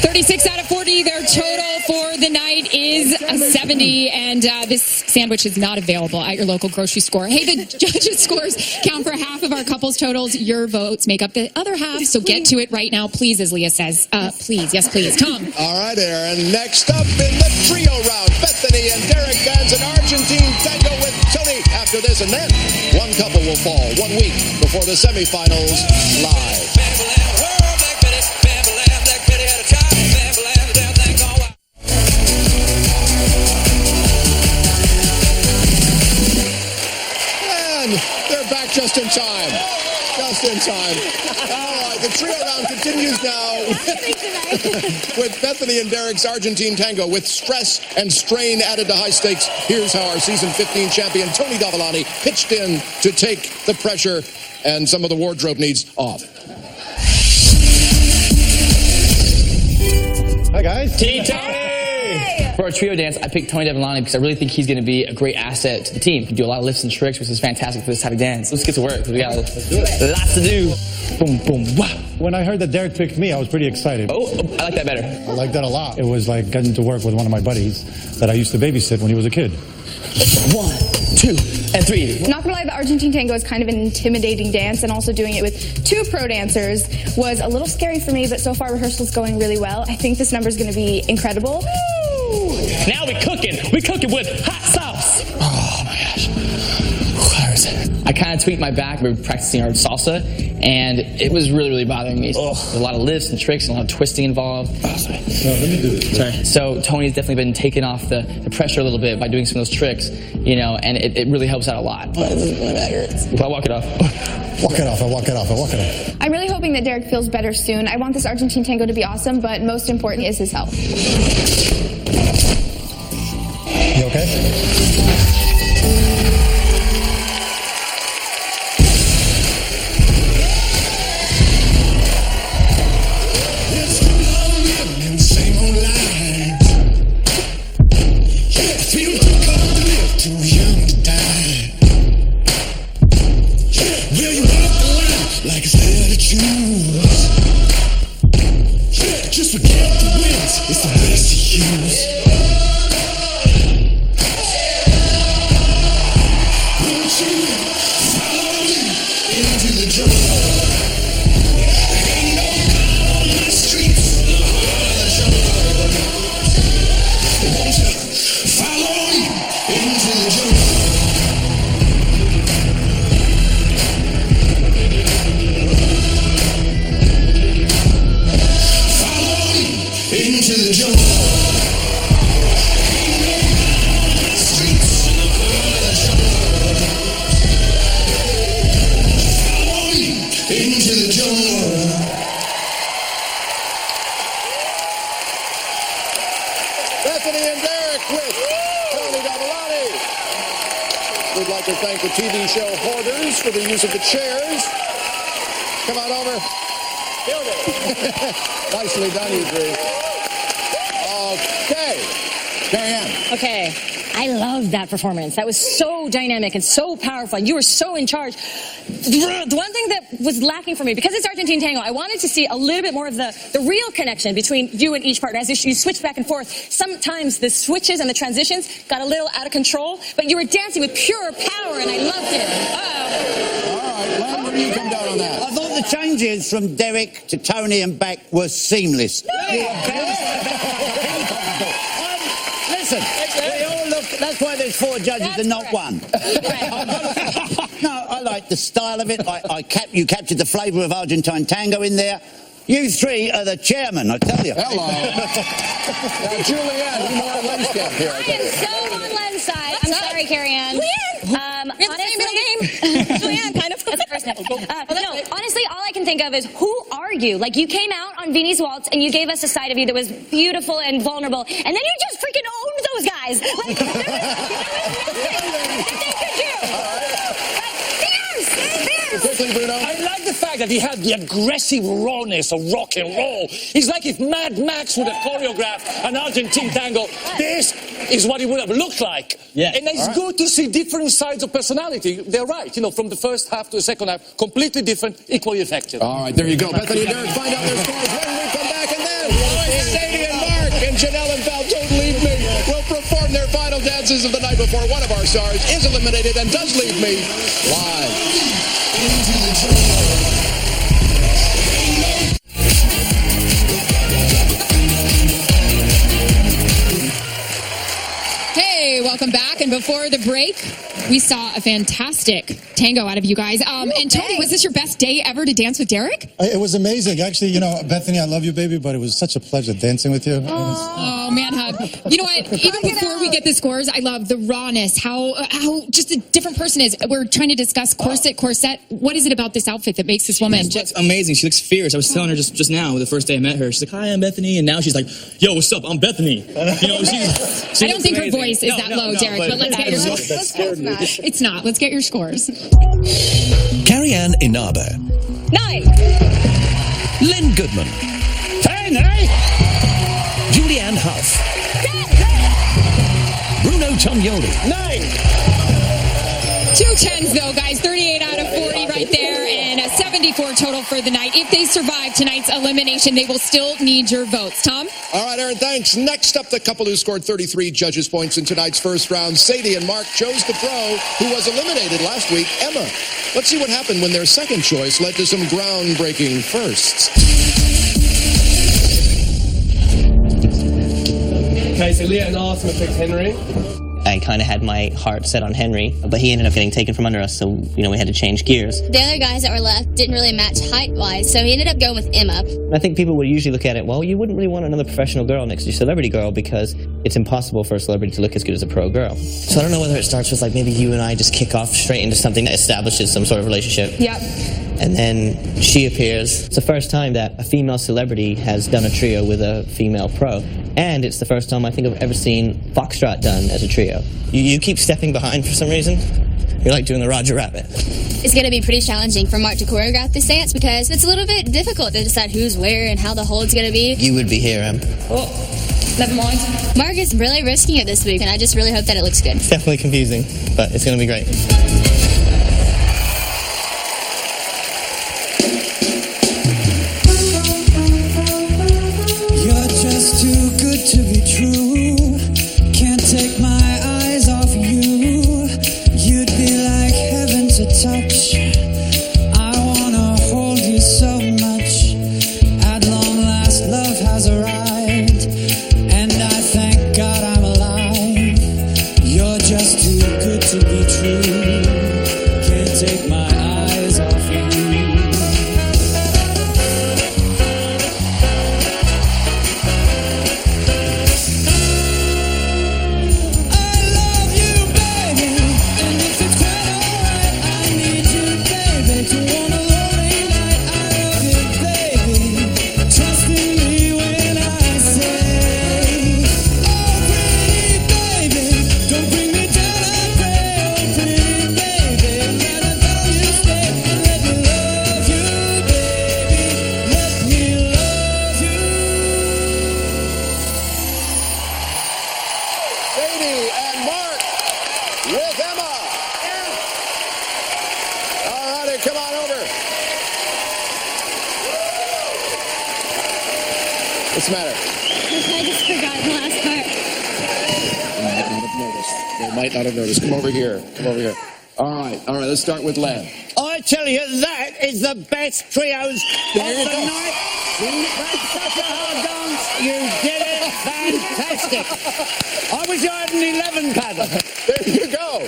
36 out of 40. Their total for the night is a 70, and this sandwich is not available at your local grocery store. Hey, the judges' scores count for half of our couples' totals. Your votes make up the other half, so get to it right now, please, as Leah says. Please, yes, please. Tom. All right, Aaron. Next up in the trio round, Bethany and Derek dance an Argentine tango with Tony. After this, and then one couple will fall 1 week before the semifinals live. They're back just in time. Just in time. All right, the trio round continues now with Bethany and Derek's Argentine tango with stress and strain added to high stakes. Here's how our season 15 champion Tony Dovolani pitched in to take the pressure and some of the wardrobe needs off. Hi, guys. Tony! For our trio dance, I picked Tony Dovolani because I really think he's going to be a great asset to the team. He can do a lot of lifts and tricks, which is fantastic for this type of dance. Let's get to work. We got lots to do. Boom, boom, wow. When I heard that Derek picked me, I was pretty excited. Oh, I like that better. I like that a lot. It was like getting to work with one of my buddies that I used to babysit when he was a kid. 1, 2, and 3. Not gonna lie, the Argentine tango is kind of an intimidating dance, and also doing it with 2 pro dancers was a little scary for me, but so far rehearsal's going really well. I think this number's gonna be incredible. Now we're cooking. We're cooking with hot sauce. Oh my gosh. I kind of tweaked my back. We were practicing our salsa, and it was really, really bothering me. There's a lot of lifts and tricks and a lot of twisting involved. Let me do this. Sorry. So Tony's definitely been taking off the pressure a little bit by doing some of those tricks, you know, and it really helps out a lot. My back hurts. I'll walk it off. Walk it off. I walk it off. I walk it off. I'm really hoping that Derek feels better soon. I want this Argentine tango to be awesome, but most important is his health. You okay? Just forget the wins, it's the best to use. Won't you follow me into the jungle? Ain't no God on the streets, the heart of the jungle. Won't you follow me into the jungle? Into the jungle. Streets of the jungle. Follow me into the jungle. Bethany and Derek with Tony Dovolani. We'd like to thank the TV show Hoarders for the use of the chairs. Come on over. Nicely done, you three. Okay. Marianne. Okay. I loved that performance. That was so dynamic and so powerful. You were so in charge. The one thing that was lacking for me, because it's Argentine tango, I wanted to see a little bit more of the real connection between you and each partner. As you switched back and forth, sometimes the switches and the transitions got a little out of control, but you were dancing with pure power, and I loved it. All right, Len, where do you come down on that? I thought the changes from Derek to Tony and back were seamless. Listen, we all look. That's why there's 4 judges and not one. No, I like the style of it. You captured the flavour of Argentine tango in there. You 3 are the chairman, I tell you. Hello. Julianne, you know our Len's camp here. I am so on Len's side. I'm sorry, Carrie-Anne. Honestly, middle name. Julianne, kind of. That's the first name. No, honestly, all I can think of is, who are you? Like, you came out on Vinie's Waltz and you gave us a side of you that was beautiful and vulnerable, and then you just freaking owned those guys. Like, there was nothing that they could do. Quickly, Bruno. I like the fact that he had the aggressive rawness of rock and roll. It's like if Mad Max would have choreographed an Argentine tango, this is what it would have looked like. Yeah. And it's good to see different sides of personality. They're right. You know, from the first half to the second half, completely different, equally effective. All right, there you go. Bethany and Derek find out their scores when we come back, and then Sadie and Mark and Janelle and Val, Don't Leave Me, will perform their final dances of the night before one of our stars is eliminated and does leave me live. Hey, welcome back. And before the break, we saw a fantastic tango out of you guys. And Tony, was this your best day ever to dance with Derek? It was amazing. Actually, you know, Bethany, I love you, baby, but it was such a pleasure dancing with you. Oh, man hug. You know what? Even before we get the scores, I love the rawness, how just a different person is. We're trying to discuss corset. What is it about this outfit that makes this woman? She looks amazing. She looks fierce. I was telling her just now, the first day I met her, she's like, "Hi, I'm Bethany," and now she's like, "Yo, what's up? I'm Bethany." You know, she I don't think her voice is that low, Derek, but let's get your scores. It's not. Let's get your scores. Carrie-Anne Inaba. 9. Len Goodman. 10, eh? Julianne Hough. Bruno Tognoli. 9. 2 10s though, guys. 38 out of 40 right there, and a 74 total for the night. If they survive tonight's elimination, they will still need your votes. Tom? All right, Aaron, thanks. Next up, the couple who scored 33 judges' points in tonight's first round. Sadie and Mark chose the pro who was eliminated last week, Emma. Let's see what happened when their second choice led to some groundbreaking firsts. Okay, so Leah and Artem picked Henry. I kind of had my heart set on Henry, but he ended up getting taken from under us, so, you know, we had to change gears. The other guys that were left didn't really match height-wise, so he ended up going with Emma. I think people would usually look at it, well, you wouldn't really want another professional girl next to your celebrity girl because it's impossible for a celebrity to look as good as a pro girl. So I don't know whether it starts with, like, maybe you and I just kick off straight into something that establishes some sort of relationship. Yep. And then she appears. It's the first time that a female celebrity has done a trio with a female pro. And it's the first time I think I've ever seen Foxtrot done as a trio. You keep stepping behind for some reason. You're like doing the Roger Rabbit. It's going to be pretty challenging for Mark to choreograph this dance because it's a little bit difficult to decide who's where and how the hold's going to be. You would be here, Em. Oh, never mind. Mark is really risking it this week, and I just really hope that it looks good. It's definitely confusing, but it's going to be great. You're just too good to be true. Can't take my eyes off you. You'd be like heaven to touch. I wanna hold you so much. At long last, love has arrived, and I thank God I'm alive. You're just too good to be true. What's the matter? I just forgot the last part. They might not have noticed. Come over here. Come over here. All right. Let's start with Len. I tell you, that is the best trios of the night. That's such a hard dance. You did it. Fantastic. I wish I had an 11 paddle. There you go.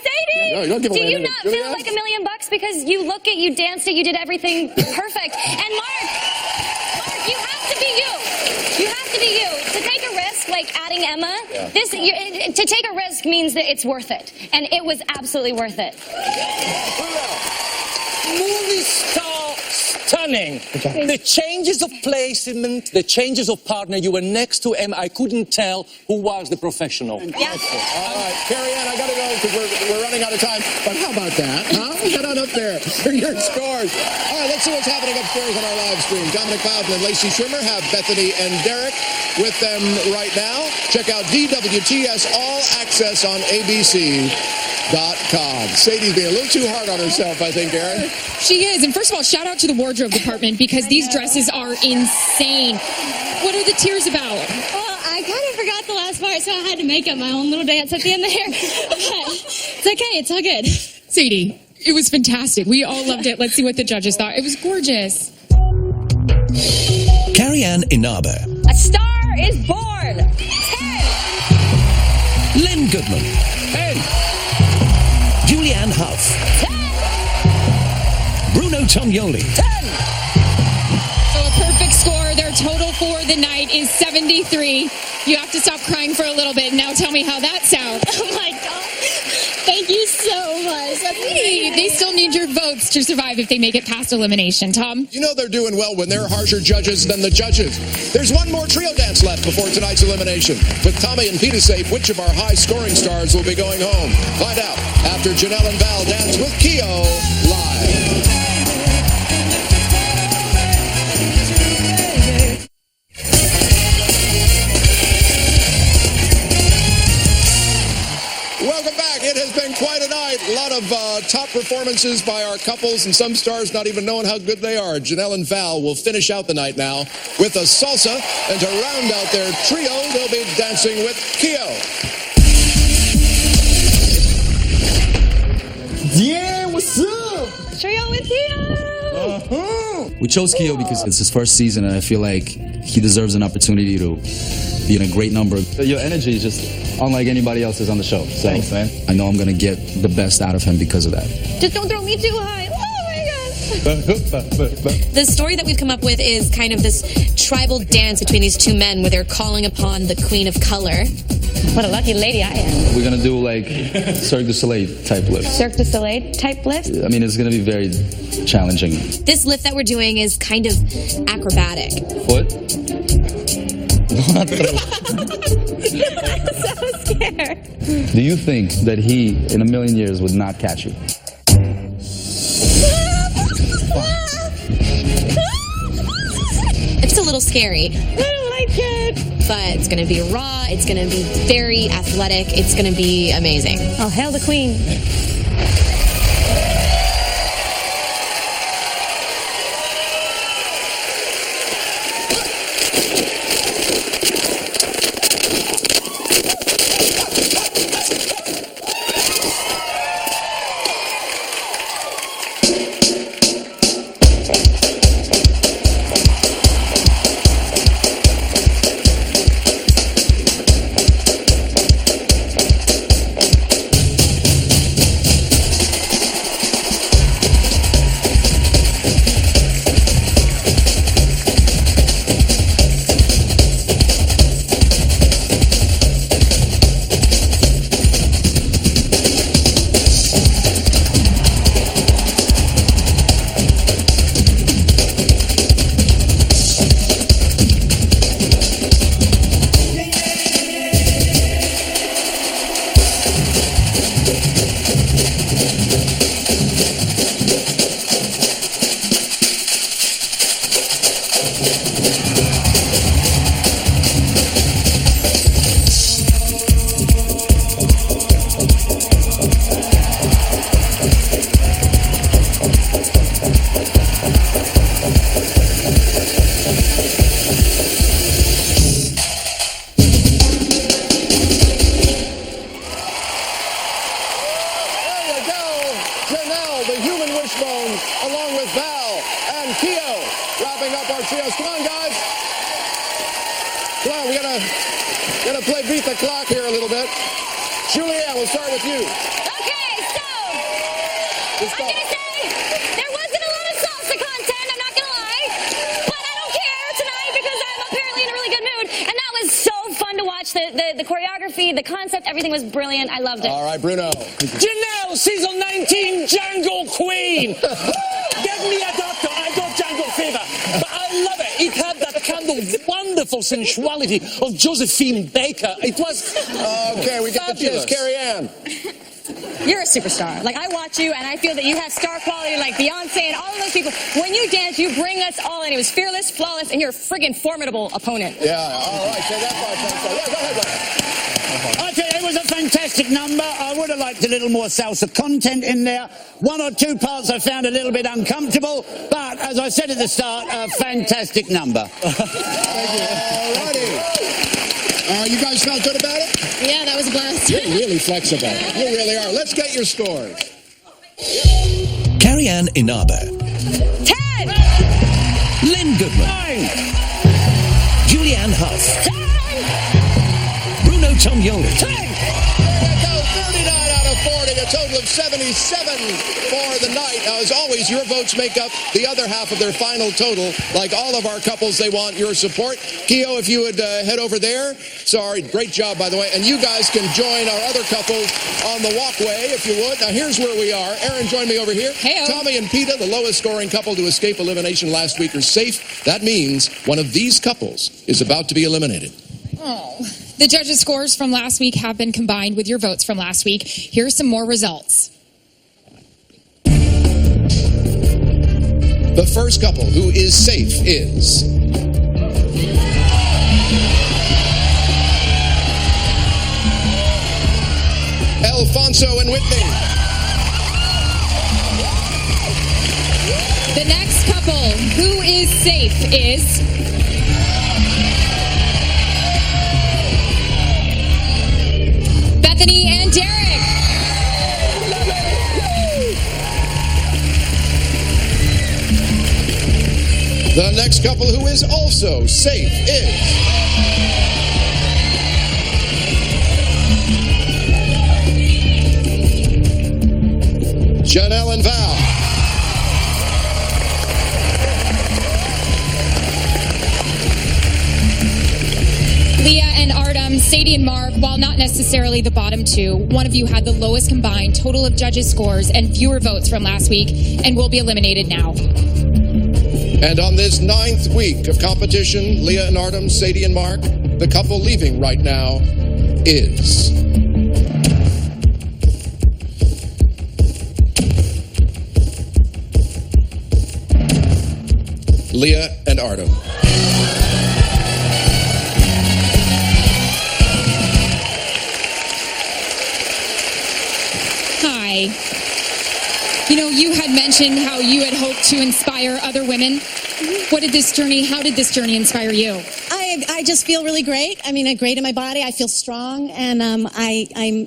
Sadie, No, don't give do away you anything. not Do feel that? like $1 million because you danced it, you did everything perfect? And Mark, you have to be you. You have to be you. To take a risk, like adding Emma, to take a risk means that it's worth it. And it was absolutely worth it. Movie star stunning. The changes of placement, the changes of partner. You were next to Emma. I couldn't tell who was the professional. Yeah. All right, Carrie Ann, I got to go because we're running out of time. But how about that, huh? Get on up there for your scores. All right, let's see what's happening upstairs on our live stream. Dominic Bowden and Lacey Schwimmer have Bethany and Derek with them right now. Check out DWTS All Access on ABC.com. Sadie's being a little too hard on herself, I think, Aaron. She is. And first of all, shout out to the wardrobe department because these dresses are insane. What are the tears about? Well, I kind of forgot the last part, so I had to make up my own little dance at the end there. But it's okay. It's all good. Sadie, it was fantastic. We all loved it. Let's see what the judges thought. It was gorgeous. Carrie Ann Inaba. A star is born. 10. Len Goodman. 10. Julianne Hough. 10. Bruno Tognoli. 10. So a perfect score. Their total for the night is 73. You have to stop crying for a little bit. Now tell me how that sounds. Oh my God. Thank you so much. That's They still need your votes to survive if they make it past elimination. Tom? You know they're doing well when they're harsher judges than the judges. There's one more trio dance left before tonight's elimination. With Tommy and Peter safe, which of our high-scoring stars will be going home? Find out after Janelle and Val dance with Keo live. Welcome back. It has been quite a night. A lot of top performances by our couples and some stars not even knowing how good they are. Janelle and Val will finish out the night now with a salsa. And to round out their trio, they'll be dancing with Keo. Yeah, what's up? Trio with Keo. We chose Keo because it's his first season and I feel like he deserves an opportunity to be in a great number. Your energy is just unlike anybody else's on the show. So thanks, man. I know I'm going to get the best out of him because of that. Just don't throw me too high. Oh my God. The story that we've come up with is kind of this tribal dance between these two men where they're calling upon the Queen of Color. What a lucky lady I am. We're going to do like Cirque du Soleil type lift. Cirque du Soleil type lift? I mean, it's going to be very challenging. This lift that we're doing is kind of acrobatic. Foot? I'm so scared. Do you think that he, in a million years, would not catch you? It's a little scary. I don't like it. But it's going to be raw. It's going to be very athletic. It's going to be amazing. Oh, hail the Queen. along with Val and Keo, wrapping up our trios. Come on, guys. Come on, we gotta play beat the clock here a little bit. Julianne, we'll start with you. Okay, so I'm gonna say there wasn't a lot of salsa content, I'm not gonna lie, but I don't care tonight because I'm apparently in a really good mood, and that was so fun to watch. The choreography, the concept, everything was brilliant. I loved it. All right, Bruno. Janelle, season 19, Django Queen. Get me a doctor. I got Django fever. But I love it. It had that kind of wonderful sensuality of Josephine Baker. It was Okay, we got the gist. Carrie Ann. You're a superstar. Like, I watch you, and I feel that you have star quality like Beyonce and all of those people. When you dance, you bring us all in. It was fearless, flawless, and you're a friggin' formidable opponent. Yeah, all right. Say that part. Yeah, go ahead, Ryan. Okay, it was a fantastic number. I would have liked a little more salsa content in there. One or two parts I found a little bit uncomfortable, but as I said at the start, a fantastic number. Thank you. All righty. You guys felt good about it? Yeah, that was a blast. You're really flexible. You really are. Let's get your scores. Carrie Ann Inaba. 10! Lynn Goodman. 9! Julianne Hough. 10! Bruno Tomioli. 10! There you go. 39 out of 40. A total of 77 for the night. Now, as always, your votes make up the other half of their final total. Like all of our couples, they want your support. Keo, if you would head over there. Sorry, great job, by the way. And you guys can join our other couple on the walkway, if you would. Now, here's where we are. Aaron, join me over here. Hey-o. Tommy and Peta, the lowest scoring couple to escape elimination last week, are safe. That means one of these couples is about to be eliminated. Oh. The judges' scores from last week have been combined with your votes from last week. Here are some more results. The first couple who is safe is Alfonso and Whitney. The next couple who is safe is Bethany and Derek. The next couple who is also safe is Janelle and Val. Leah and Artem, Sadie and Mark, while not necessarily the bottom two, one of you had the lowest combined total of judges' scores and viewer votes from last week and will be eliminated now. And on this 9th week of competition, Leah and Artem, Sadie and Mark, the couple leaving right now is Leah and Artem. Hi. You know, you had mentioned how you had hoped to inspire other women. How did this journey inspire you? I just feel really great. I mean, I'm great in my body. I feel strong, and I'm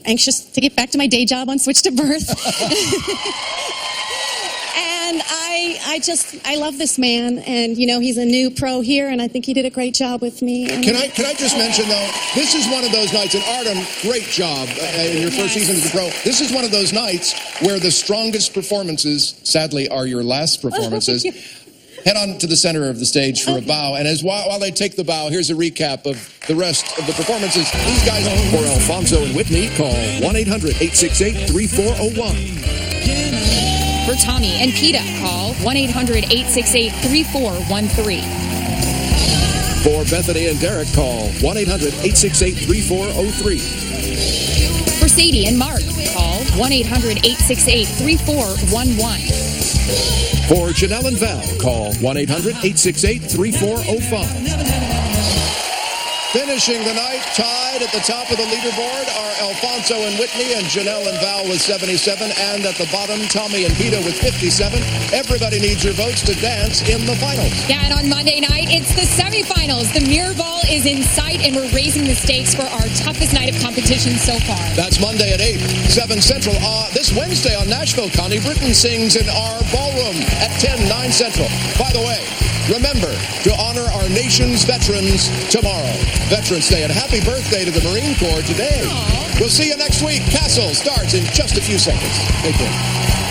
anxious to get back to my day job on Switch to Birth. And I love this man, and you know, he's a new pro here, and I think he did a great job with me. And Can I just mention though, this is one of those nights, and Artem, great job in your first season as a pro. This is one of those nights where the strongest performances, sadly, are your last performances. Head on to the center of the stage for a bow, and while they take the bow, here's a recap of the rest of the performances. These guys for Alfonso and Whitney, call 1-800-868-3401. For Tommy and Peta, call 1-800-868-3413. For Bethany and Derek, call 1-800-868-3403. For Sadie and Mark, call 1-800-868-3411. For Janelle and Val, call 1-800-868-3405. Finishing the night, tied at the top of the leaderboard are Alfonso and Whitney, and Janelle and Val with 77, and at the bottom, Tommy and Peta with 57. Everybody needs your votes to dance in the finals. Yeah, and on Monday night, it's the semifinals. The Mirrorball is in sight, and we're raising the stakes for our toughest night of competition so far. That's Monday at 8, 7 Central. This Wednesday on Nashville, Connie Britton sings in our ballroom at 10, 9 Central. By the way, remember to honor our nation's veterans tomorrow. Veterans Day, and happy birthday to the Marine Corps today. Aww. We'll see you next week. Castle starts in just a few seconds. Take care.